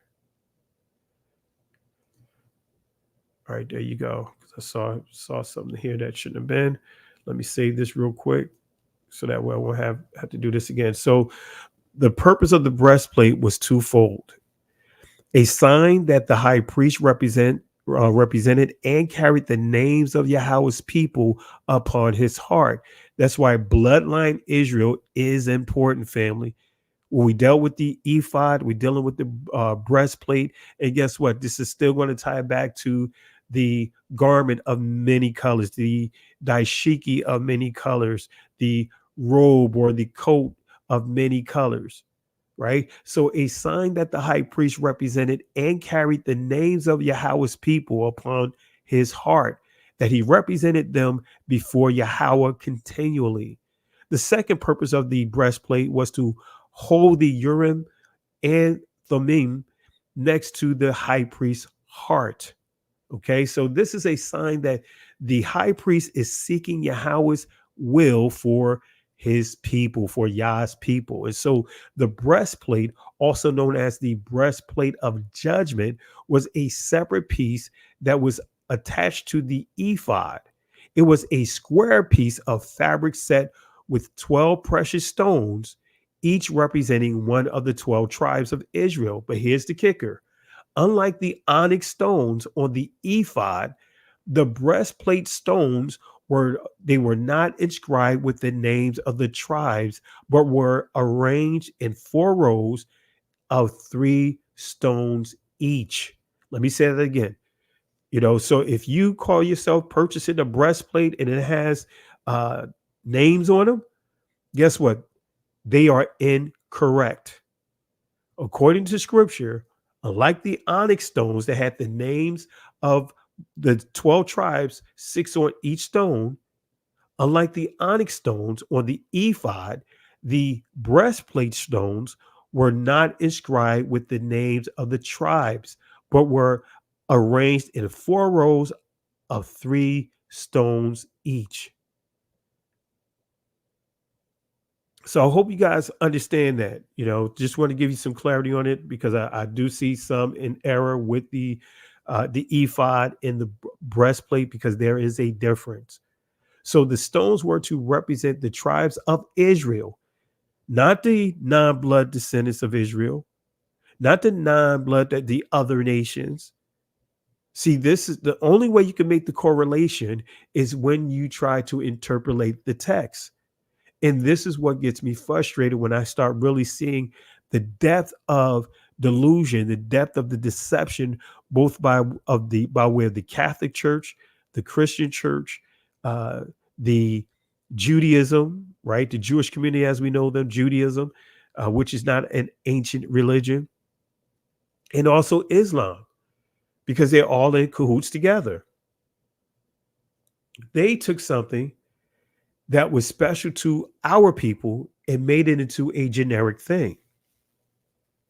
R: All right. There you go. I saw something here that shouldn't have been. Let me save this real quick so that way I won't have to do this again. So the purpose of the breastplate was twofold: a sign that the high priest represented and carried the names of Yahweh's people upon his heart. That's why bloodline Israel is important, family. When we dealt with the ephod, we're dealing with the breastplate. And guess what? This is still going to tie back to the garment of many colors, the daishiki of many colors, the robe or the coat of many colors. Right? So a sign that the high priest represented and carried the names of Yahweh's people upon his heart, that he represented them before Yahweh continually. The second purpose of the breastplate was to hold the Urim and Thummim next to the high priest's heart. Okay, so this is a sign that the high priest is seeking Yahweh's will for his people, for Yah's people. And so the breastplate, also known as the breastplate of judgment, was a separate piece that was attached to the ephod. It was a square piece of fabric set with 12 precious stones, each representing one of the 12 tribes of Israel. But here's the kicker: unlike the onyx stones on the ephod, the breastplate stones were not inscribed with the names of the tribes, but were arranged in 4 rows of 3 stones each. Let me say that again. So if you call yourself purchasing a breastplate and it has names on them, guess what? They are incorrect. According to scripture, unlike the onyx stones that had the names of the 12 tribes, 6 on each stone, unlike the onyx stones on the ephod, the breastplate stones were not inscribed with the names of the tribes, but were arranged in 4 rows of 3 stones each. So I hope you guys understand that. Just want to give you some clarity on it, because I do see some in error with the ephod and the breastplate, because there is a difference. So the stones were to represent the tribes of Israel, not the non-blood descendants of Israel, not the non-blood that the other nations. See, this is the only way you can make the correlation is when you try to interpolate the text. And this is what gets me frustrated when I start really seeing the depth of delusion, the depth of the deception, both by way of the Catholic Church, the Christian Church, the Judaism, right? The Jewish community as we know them, Judaism, which is not an ancient religion, and also Islam, because they're all in cahoots together. They took something that was special to our people and made it into a generic thing.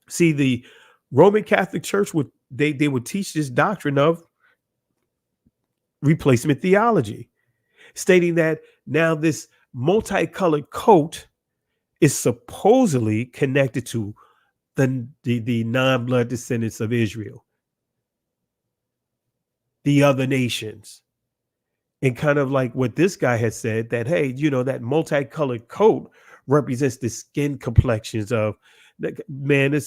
R: See, the Roman Catholic Church they would teach this doctrine of replacement theology, stating that now this multicolored coat is supposedly connected to the non-blood descendants of Israel, the other nations. And kind of like what this guy had said, that, hey, that multicolored coat represents the skin complexions of, man,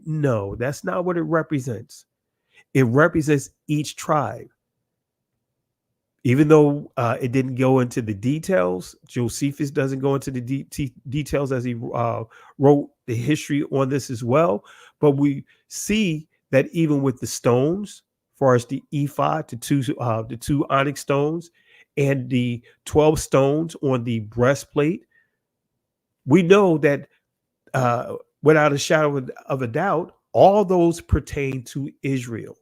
R: no, that's not what it represents. It represents each tribe. Even though it didn't go into the details, Josephus doesn't go into the details as he wrote the history on this as well. But we see that even with the stones, as far as the ephod, the two onyx stones, and the 12 stones on the breastplate, we know that without a shadow of a doubt, all those pertain to Israel.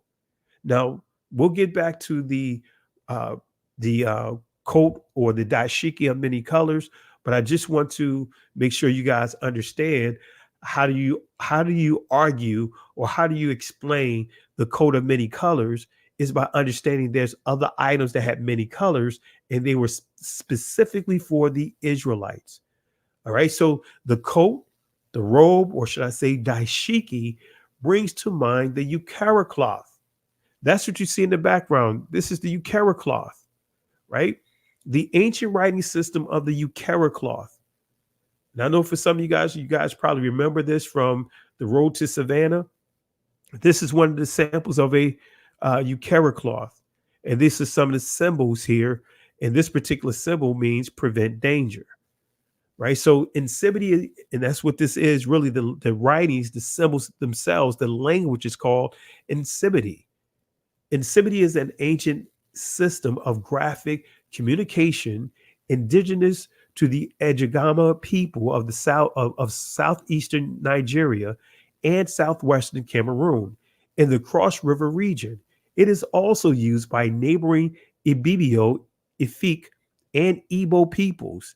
R: Now, we'll get back to the coat or the dashiki of many colors, but I just want to make sure you guys understand how do you argue or how do you explain the coat of many colors is by understanding there's other items that had many colors and they were specifically for the Israelites. All right, so the coat, the robe, or should I say dashiki, brings to mind the Ukara cloth. That's what you see in the background. This is the Ukara cloth, right? The ancient writing system of the Ukara cloth. And I know for some of you guys probably remember this from the Road to Savannah. This is one of the samples of a Ukara cloth. And this is some of the symbols here. And this particular symbol means prevent danger, right? So insibity, and that's what this is really, the writings, the symbols themselves, the language is called insibity. Insibity is an ancient system of graphic communication indigenous to the Ejigama people of the southeastern Nigeria and southwestern Cameroon in the Cross River region. It is also used by neighboring Ibibio, Efik, and Igbo peoples.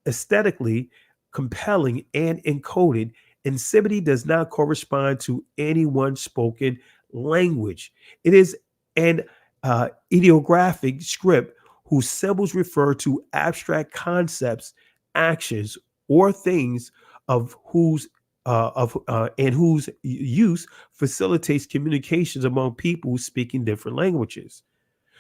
R: Aesthetically compelling and encoded, insibity does not correspond to any one spoken language. It is an ideographic script whose symbols refer to abstract concepts, actions, or things of whose use facilitates communications among people speaking different languages.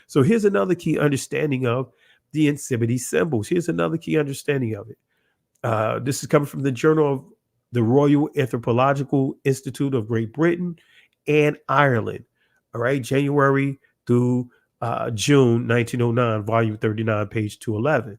R: So here's another key understanding of the insibity symbols. Here's another key understanding of it. This is coming from the Journal of the Royal Anthropological Institute of Great Britain and Ireland. All right, January through June 1909, volume 39, page 211.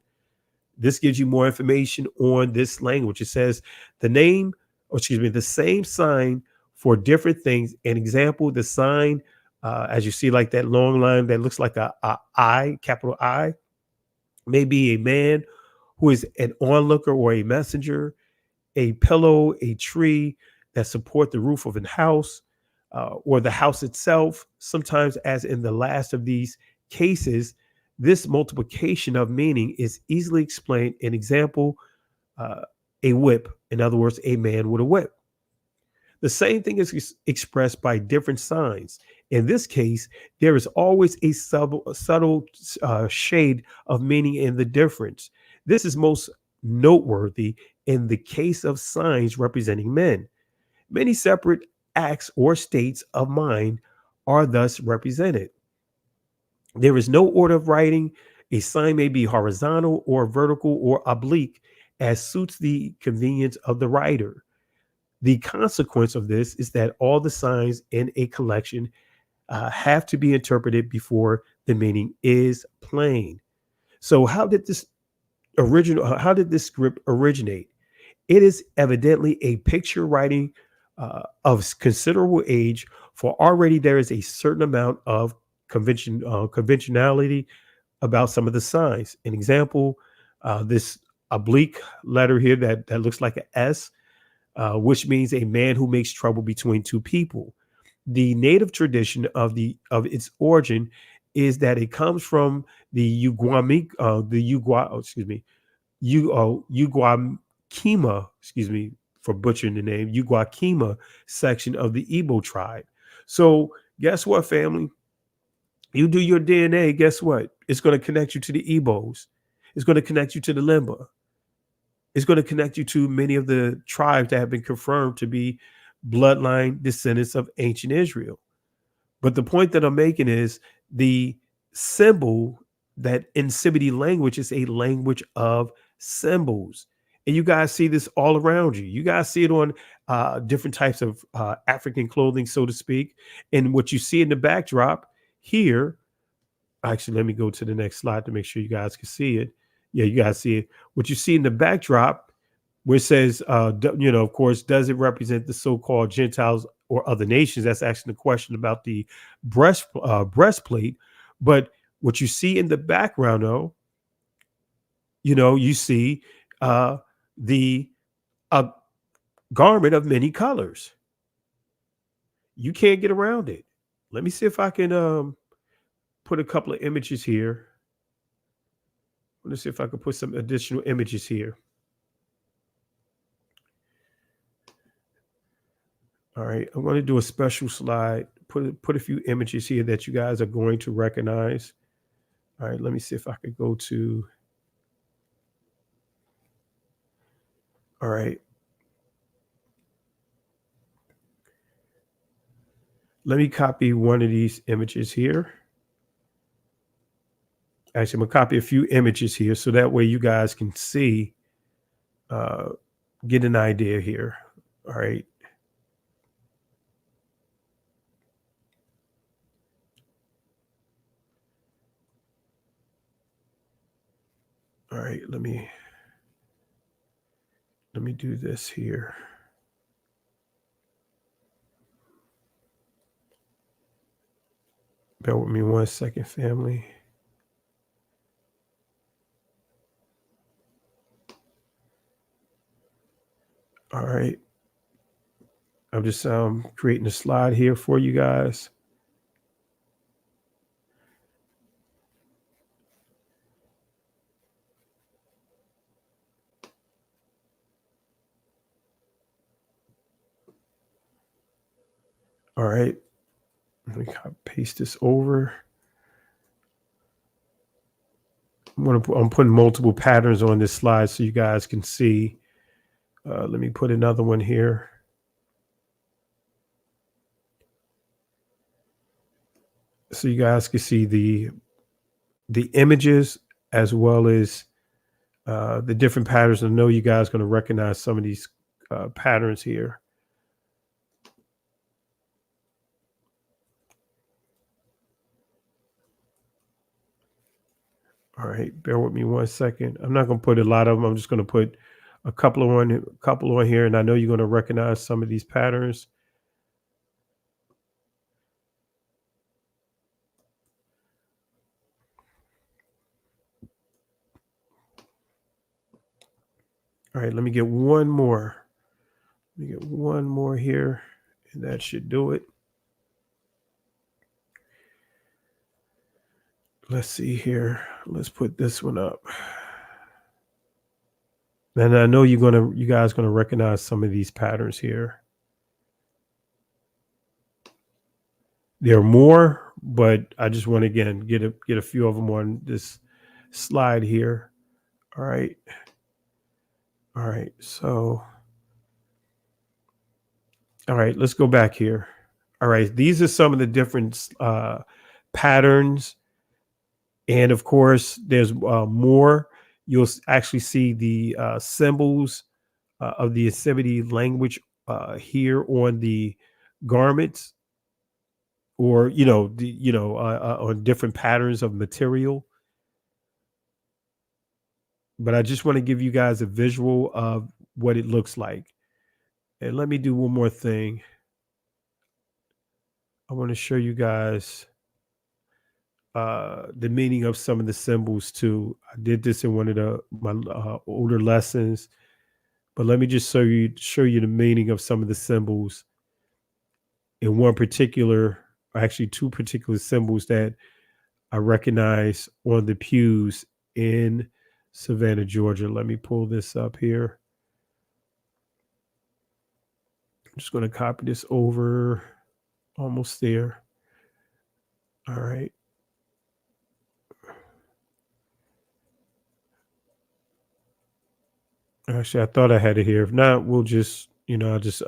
R: This gives you more information on this language. It says the same sign for different things. An example, the sign, as you see, like that long line that looks like a I, capital I, may be a man who is an onlooker or a messenger, a pillow, a tree that support the roof of a house, or the house itself. Sometimes, as in the last of these cases, this multiplication of meaning is easily explained. An example, a whip. In other words, a man with a whip. The same thing is expressed by different signs. In this case, there is always a subtle shade of meaning in the difference. This is most noteworthy in the case of signs representing men. Many separate acts or states of mind are thus represented. There is no order of writing. A sign may be horizontal or vertical or oblique as suits the convenience of the writer. The consequence of this is that all the signs in a collection have to be interpreted before the meaning is plain. So how did this script originate? It is evidently a picture writing of considerable age, for already there is a certain amount of conventionality about some of the signs. An example, this oblique letter here that looks like an S, which means a man who makes trouble between two people. The native tradition of its origin is that it comes from the Uguakima, excuse me for butchering the name, Uguakima section of the Igbo tribe. So guess what, family? You do your DNA, guess what? It's going to connect you to the Igbos. It's going to connect you to the Limba. It's going to connect you to many of the tribes that have been confirmed to be bloodline descendants of ancient Israel. But the point that I'm making is the symbol, that Nsibidi language is a language of symbols. And you guys see this all around you. You guys see it on different types of African clothing, so to speak. And what you see in the backdrop here, actually, let me go to the next slide to make sure you guys can see it. Yeah, you guys see it. What you see in the backdrop, where it says, of course, does it represent the so-called Gentiles or other nations? That's actually the question about the breastplate. But what you see in the background, though, you see the garment of many colors. You can't get around it. Let me see if I can put a couple of images here. Let's see if I can put some additional images here. All right, I'm going to do a special slide, put a few images here that you guys are going to recognize. All right, let me see if I could go to, all right. Let me copy one of these images here. Actually, I'm going to copy a few images here so that way you guys can see, get an idea here. All right. All right, let me do this here. Bear with me 1 second, family. All right. I'm just creating a slide here for you guys. All right. Let me paste this over. I'm putting multiple patterns on this slide so you guys can see. Let me put another one here. So you guys can see the images as well as the different patterns. I know you guys are going to recognize some of these patterns here. All right, bear with me 1 second. I'm not going to put a lot of them. I'm just going to put a couple on here, and I know you're going to recognize some of these patterns. All right, let me get one more. Let me get one more here, and that should do it. Let's see here. Let's put this one up. And I know you guys gonna recognize some of these patterns here. There are more, but I just want to again get a few of them on this slide here. All right. All right. So, all right, let's go back here. All right, these are some of the different patterns. And of course, there's more. You'll actually see the symbols of the Yosemite language here on the garments, or on different patterns of material. But I just want to give you guys a visual of what it looks like. And let me do one more thing. I want to show you guys the meaning of some of the symbols too. I did this in one of my older lessons, but let me just show you the meaning of some of the symbols in one particular, actually two particular symbols that I recognize on the pews in Savannah, Georgia. Let me pull this up here. I'm just going to copy this over. Almost there. All right. Actually, I thought I had it here. If not, we'll just, I'll just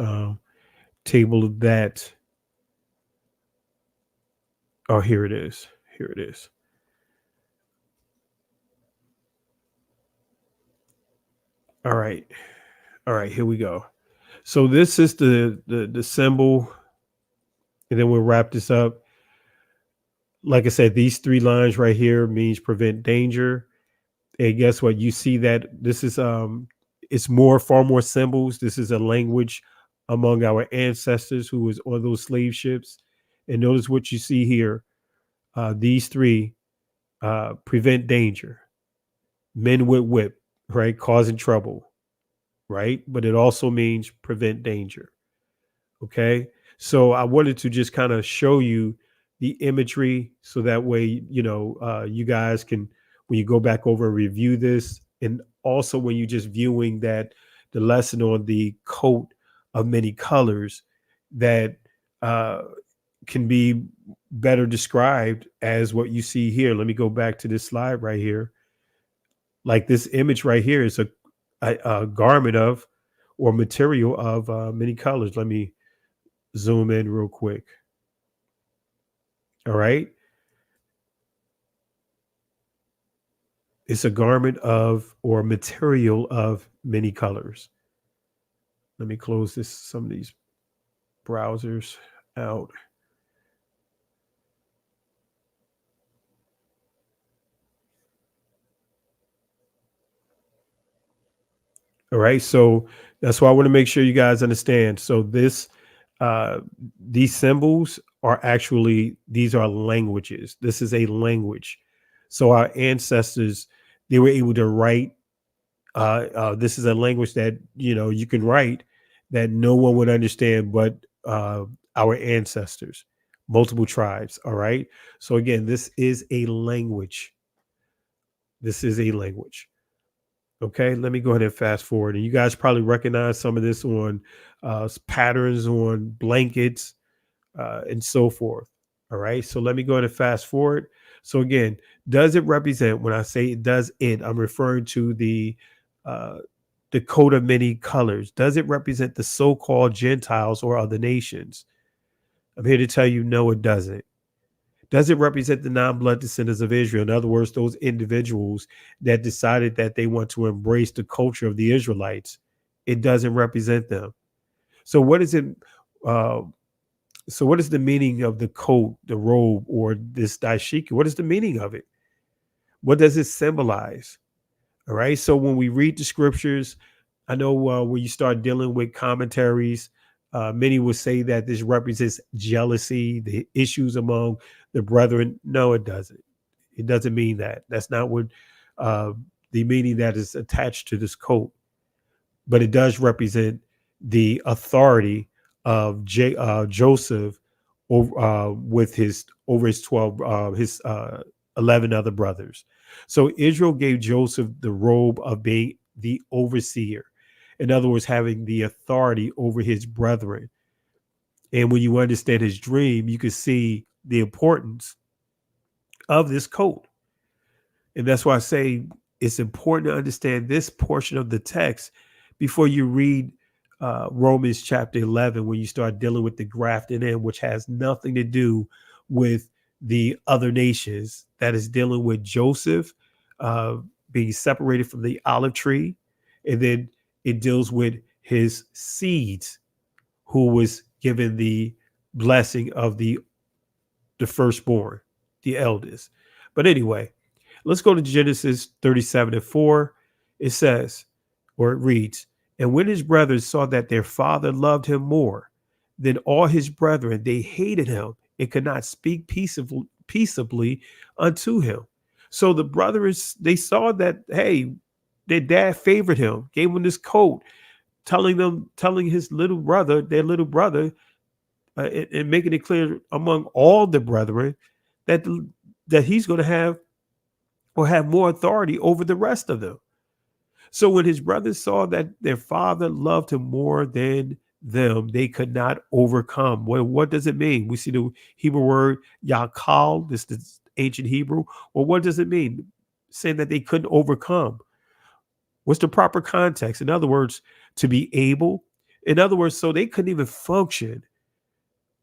R: table that. Oh, here it is. Here it is. All right. All right, here we go. So this is the symbol, and then we'll wrap this up. Like I said, these 3 lines right here means prevent danger. And guess what? You see that this is it's far more symbols. This is a language among our ancestors who was on those slave ships. And notice what you see here. These 3 prevent danger. Men with whip, right? Causing trouble, right? But it also means prevent danger. Okay. So I wanted to just kind of show you the imagery so that way, you guys can, when you go back over and review this, and also when you're just viewing that the lesson on the coat of many colors, that can be better described as what you see here. Let me go back to this slide right here. Like this image right here is a garment of, or material of many colors. Let me zoom in real quick. All right. It's a garment of, or material of many colors. Let me close some of these browsers out. All right. So that's why I want to make sure you guys understand. So these symbols are actually, these are languages. This is a language. So our ancestors, they were able to write. This is a language that, you can write that no one would understand but our ancestors, multiple tribes. All right. So again, this is a language. This is a language. Okay, let me go ahead and fast forward. And you guys probably recognize some of this on patterns on blankets and so forth. All right, so let me go ahead and fast forward. So again, does it represent, when I say it does it, I'm referring to the coat of many colors. Does it represent the so-called Gentiles or other nations? I'm here to tell you, no, it doesn't. Does it represent the non-blood descendants of Israel? In other words, those individuals that decided that they want to embrace the culture of the Israelites. It doesn't represent them. So what is it? So what is the meaning of the coat, the robe, or this dashiki? What is the meaning of it? What does it symbolize? All right. So when we read the scriptures, I know when you start dealing with commentaries, many will say that this represents jealousy, the issues among the brethren. No, it doesn't. It doesn't mean that. That's not what the meaning that is attached to this coat. But it does represent the authority of Joseph over his 11 other brothers. So Israel gave Joseph the robe of being the overseer. In other words, having the authority over his brethren. And when you understand his dream, you can see the importance of this coat. And that's why I say it's important to understand this portion of the text before you read Romans chapter 11, when you start dealing with the grafting in, which has nothing to do with the other nations. That is dealing with Joseph being separated from the olive tree. And then it deals with his seeds, who was given the blessing of the firstborn, the eldest. But anyway, let's go to Genesis 37:4. It says, or it reads, and when his brothers saw that their father loved him more than all his brethren, they hated him and could not speak peaceably unto him. So the brothers, they saw that, hey, their dad favored him, gave him this coat, telling his little brother, their little brother, and making it clear among all the brethren that that he's going to have or have more authority over the rest of them. So when his brothers saw that their father loved him more than them, they could not overcome. Well, what does it mean? We see the Hebrew word yakal, this is ancient Hebrew. Well, what does it mean? Saying that they couldn't overcome. What's the proper context? In other words, to be able. In other words, so they couldn't even function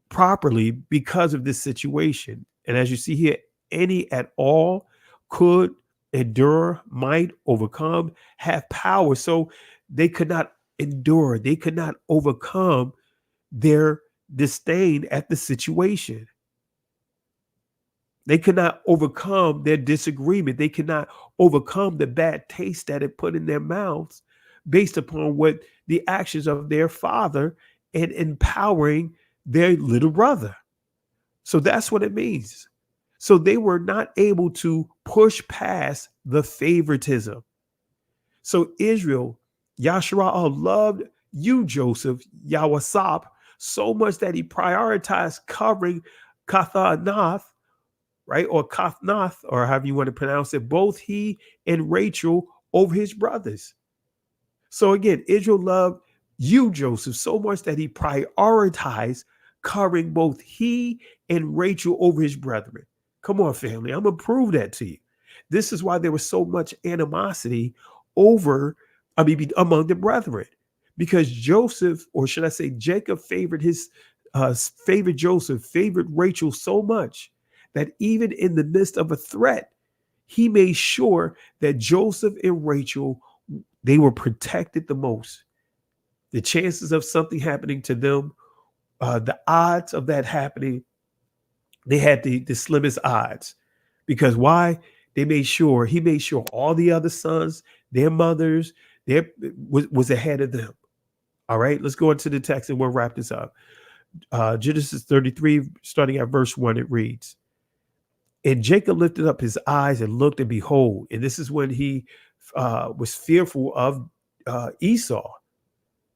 R: properly because of this situation. And as you see here, any at all could endure, might overcome, have power. So they could not endure, they could not overcome their disdain at the situation. They could not overcome their disagreement. They could not overcome the bad taste that it put in their mouths based upon what the actions of their father and empowering their little brother. So that's what it means. So they were not able to push past the favoritism. So Israel, Yashara'ah loved you, Joseph, Yawasap, so much that he prioritized covering Kathanath, right? Or Kathnath, or however you want to pronounce it, both he and Rachel over his brothers. So again, Israel loved you, Joseph, so much that he prioritized covering both he and Rachel over his brethren. Come on, family. I'm going to prove that to you. This is why there was so much animosity among the brethren, because Joseph, or should I say Jacob, favored Joseph, favored Rachel so much that even in the midst of a threat, he made sure that Joseph and Rachel, they were protected the most. The chances of something happening to them, the odds of that happening, they had the slimmest odds. Because why? He made sure all the other sons, their mothers, was ahead of them. All right, let's go into the text and we'll wrap this up. Genesis 33, starting at verse 1, it reads, "And Jacob lifted up his eyes and looked, and behold," and this is when he was fearful of Esau,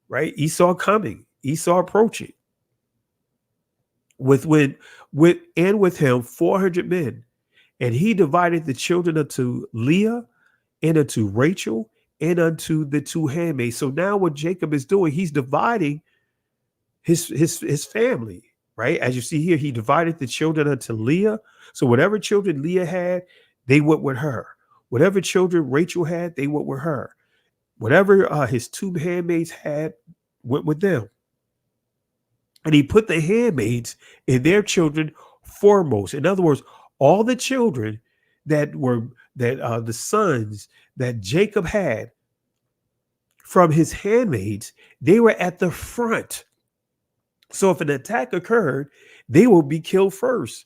R: right? Esau coming, Esau approaching. With him 400 men. And he divided the children unto Leah and unto Rachel and unto the two handmaids. So now what Jacob is doing, he's dividing his family, right? As you see here, he divided the children unto Leah. So whatever children Leah had, they went with her. Whatever children Rachel had, they went with her. Whatever his two handmaids had, went with them. And he put the handmaids and their children foremost. In other words, all the children that the sons that Jacob had from his handmaids, they were at the front. So if an attack occurred, they will be killed first.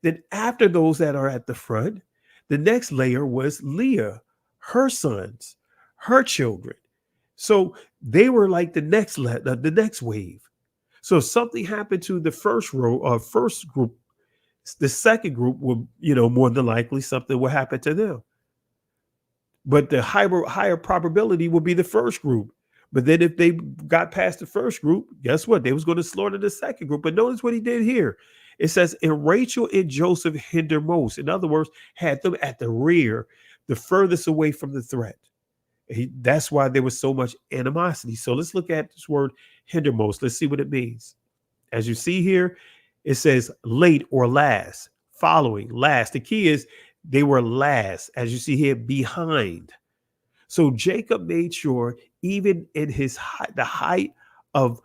R: Then after those that are at the front, the next layer was Leah, her sons, her children. So they were like the next wave. So if something happened to the first group, the second group will, more than likely something will happen to them. But the higher probability will be the first group. But then if they got past the first group, guess what? They was going to slaughter the second group. But notice what he did here. It says, and Rachel and Joseph hinder most. In other words, had them at the rear, the furthest away from the threat. That's why there was so much animosity. So let's look at this word hindermost. Let's see what it means. As you see here, it says late or last, following, last. The key is they were last, as you see here, behind. So Jacob made sure, even in the height of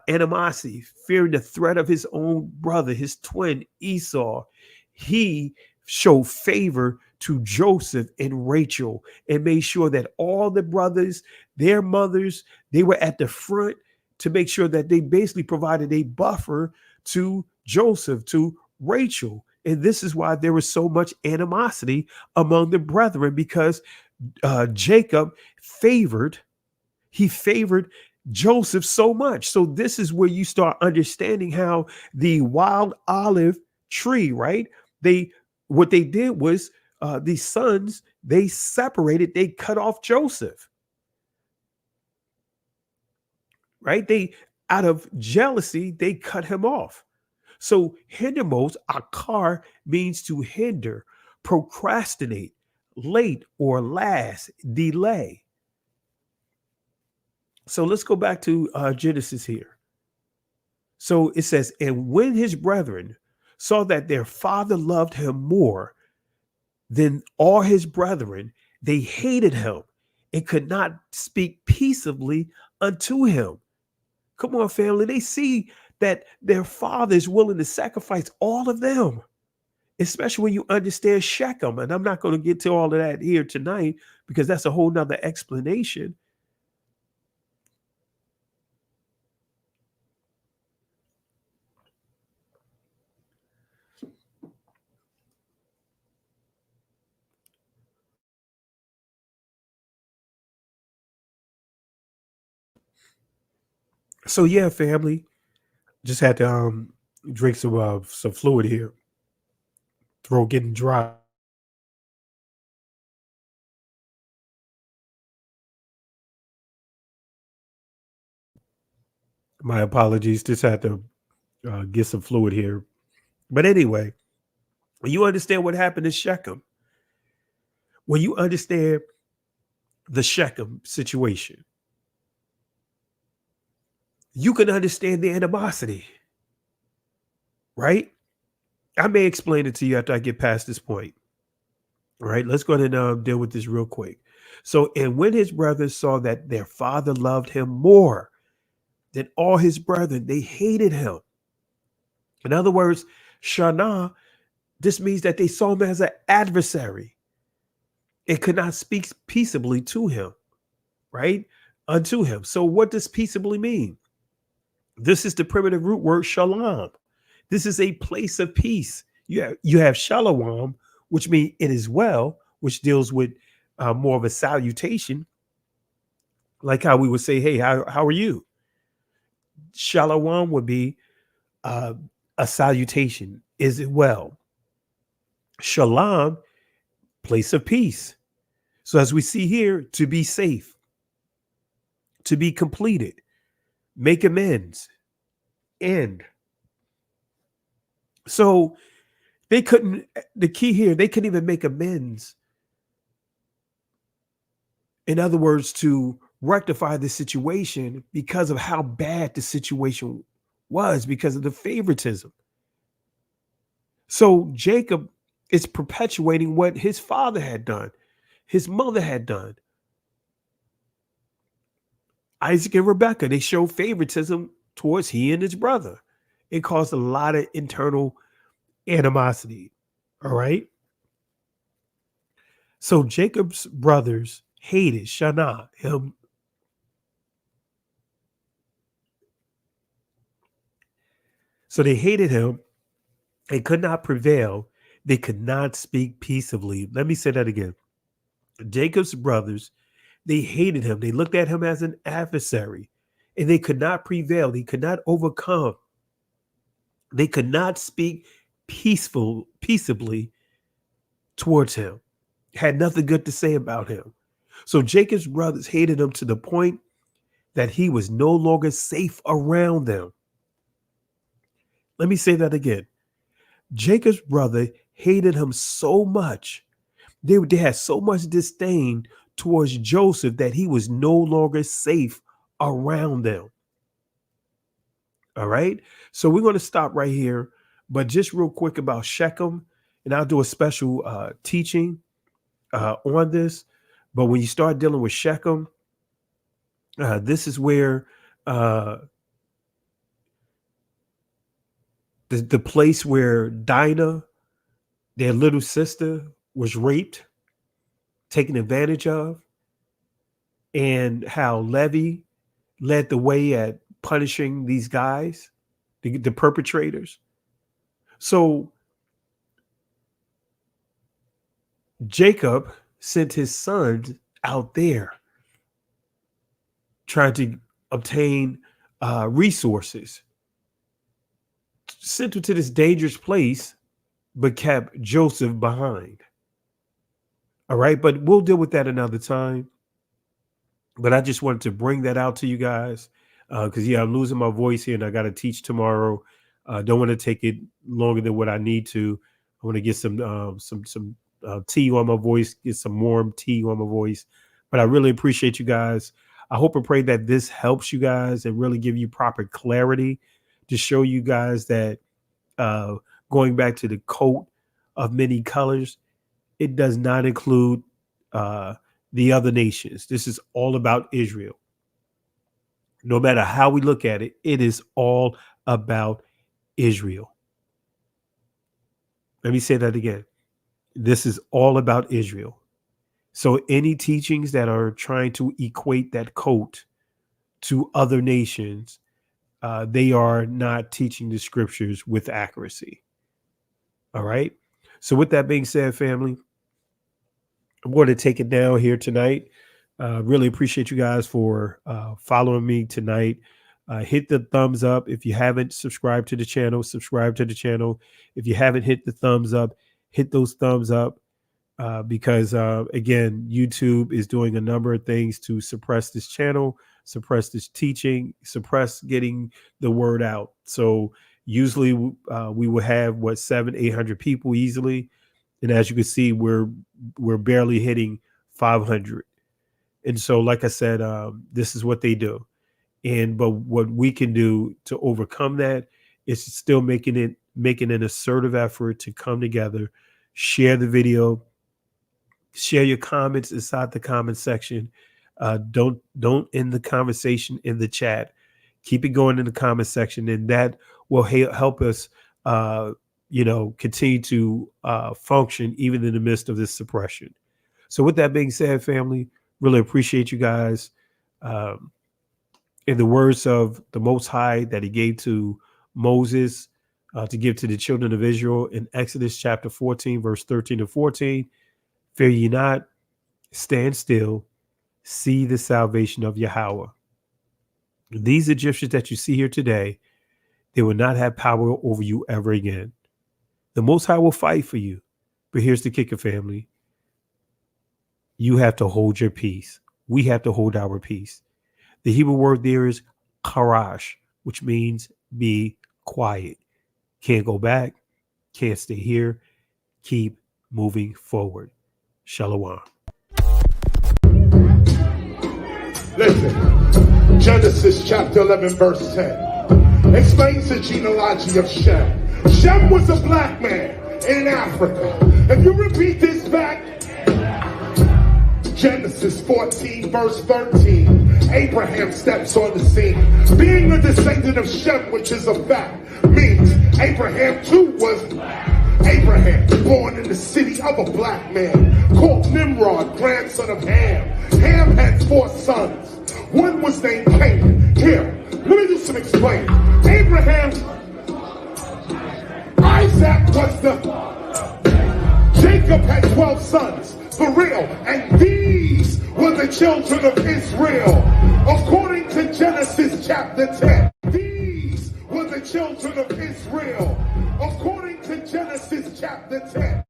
R: animosity, fearing the threat of his own brother, his twin Esau, he showed favor to Joseph and Rachel and made sure that all the brothers, their mothers, they were at the front to make sure that they basically provided a buffer to Joseph, to Rachel. And this is why there was so much animosity among the brethren, because Jacob favored Joseph so much. So this is where you start understanding how the wild olive tree, right? What they did was the sons, they separated, they cut off Joseph, right? Out of jealousy, they cut him off. So hindermost, akar, means to hinder, procrastinate, late or last, delay. So let's go back to Genesis here. So it says, and when his brethren saw that their father loved him more than all his brethren, they hated him and could not speak peaceably unto him. Come on, family. They see that their father is willing to sacrifice all of them, especially when you understand Shechem. And I'm not going to get to all of that here tonight because that's a whole nother explanation. So yeah, family, just had to drink some fluid here. Throat getting dry. My apologies. Just had to get some fluid here. But anyway, when you understand what happened in Shechem, when you understand the Shechem situation, you can understand the animosity, right? I may explain it to you after I get past this point. All right, let's go ahead and deal with this real quick. So, and when his brothers saw that their father loved him more than all his brethren, they hated him. In other words, Shana, this means that they saw him as an adversary. It could not speak peaceably to him, right? Unto him. So, what does peaceably mean? This is the primitive root word shalom. This is a place of peace. You have shalom, which means it is well, which deals with more of a salutation, like how we would say, "Hey, how are you?" Shalom would be a salutation. Is it well? Shalom, place of peace. So as we see here, to be safe, to be completed, make amends, end. So they couldn't, the key here, they couldn't even make amends. In other words, to rectify the situation because of how bad the situation was, because of the favoritism. So Jacob is perpetuating what his father had done, his mother had done. Isaac and Rebekah, they show favoritism towards he and his brother. It caused a lot of internal animosity. All right. So Jacob's brothers hated Shana, him. So they hated him and could not prevail. They could not speak peaceably. Let me say that again. Jacob's brothers, they hated him. They looked at him as an adversary and they could not prevail. They could not overcome. They could not speak peaceably towards him. Had nothing good to say about him. So Jacob's brothers hated him to the point that he was no longer safe around them. Let me say that again. Jacob's brother hated him so much. They had so much disdain towards Joseph that he was no longer safe around them. All right. So we're going to stop right here. But just real quick about Shechem, and I'll do a special teaching on this. But when you start dealing with Shechem, this is where the place where Dinah, their little sister, was raped, taken advantage of, and how Levi led the way at punishing these guys, the perpetrators. So Jacob sent his sons out there trying to obtain resources, sent him to this dangerous place, but kept Joseph behind. All right, but we'll deal with that another time. But I just wanted to bring that out to you guys because, I'm losing my voice here and I got to teach tomorrow. Don't want to take it longer than what I need to. I want to get some tea on my voice, get some warm tea on my voice. But I really appreciate you guys. I hope and pray that this helps you guys and really give you proper clarity to show you guys that going back to the coat of many colors, it does not include the other nations. This is all about Israel. No matter how we look at it, it is all about Israel. Let me say that again. This is all about Israel. So any teachings that are trying to equate that coat to other nations, they are not teaching the scriptures with accuracy. All right. So with that being said, family, I'm going to take it down here tonight. Really appreciate you guys for following me tonight. Hit the thumbs up. If you haven't subscribed to the channel, subscribe to the channel. If you haven't hit the thumbs up, hit those thumbs up because, again, YouTube is doing a number of things to suppress this channel, suppress this teaching, suppress getting the word out. So usually we will have 700-800 people easily. And as you can see, we're barely hitting 500. And so, like I said, this is what they do. But what we can do to overcome that is still making an assertive effort to come together, share the video, share your comments inside the comment section. Don't end the conversation in the chat. Keep it going in the comment section, and that will help us, continue to function even in the midst of this suppression. So with that being said, family, really appreciate you guys. In the words of the Most High that he gave to Moses to give to the children of Israel in Exodus chapter 14, verse 13 to 14, fear ye not, stand still, see the salvation of Yahweh. These Egyptians that you see here today, they will not have power over you ever again. The Most High will fight for you. But here's the kicker, family. You have to hold your peace. We have to hold our peace. The Hebrew word there is karash, which means be quiet. Can't go back. Can't stay here. Keep moving forward. Shalom.
Q: Listen, Genesis chapter 11, verse 10 explains the genealogy of Shem. Shem was a black man in Africa. If you repeat this back, Genesis 14, verse 13, Abraham steps on the scene. Being a descendant of Shem, which is a fact, means Abraham too was black. Abraham, born in the city of a black man, called Nimrod, grandson of Ham. Ham had 4 sons. One was named Canaan. Here, let me do some explaining. Abraham, Isaac was Jacob had 12 sons, for real, and these were the children of Israel. According to Genesis chapter 10, these were the children of Israel. According to Genesis chapter 10.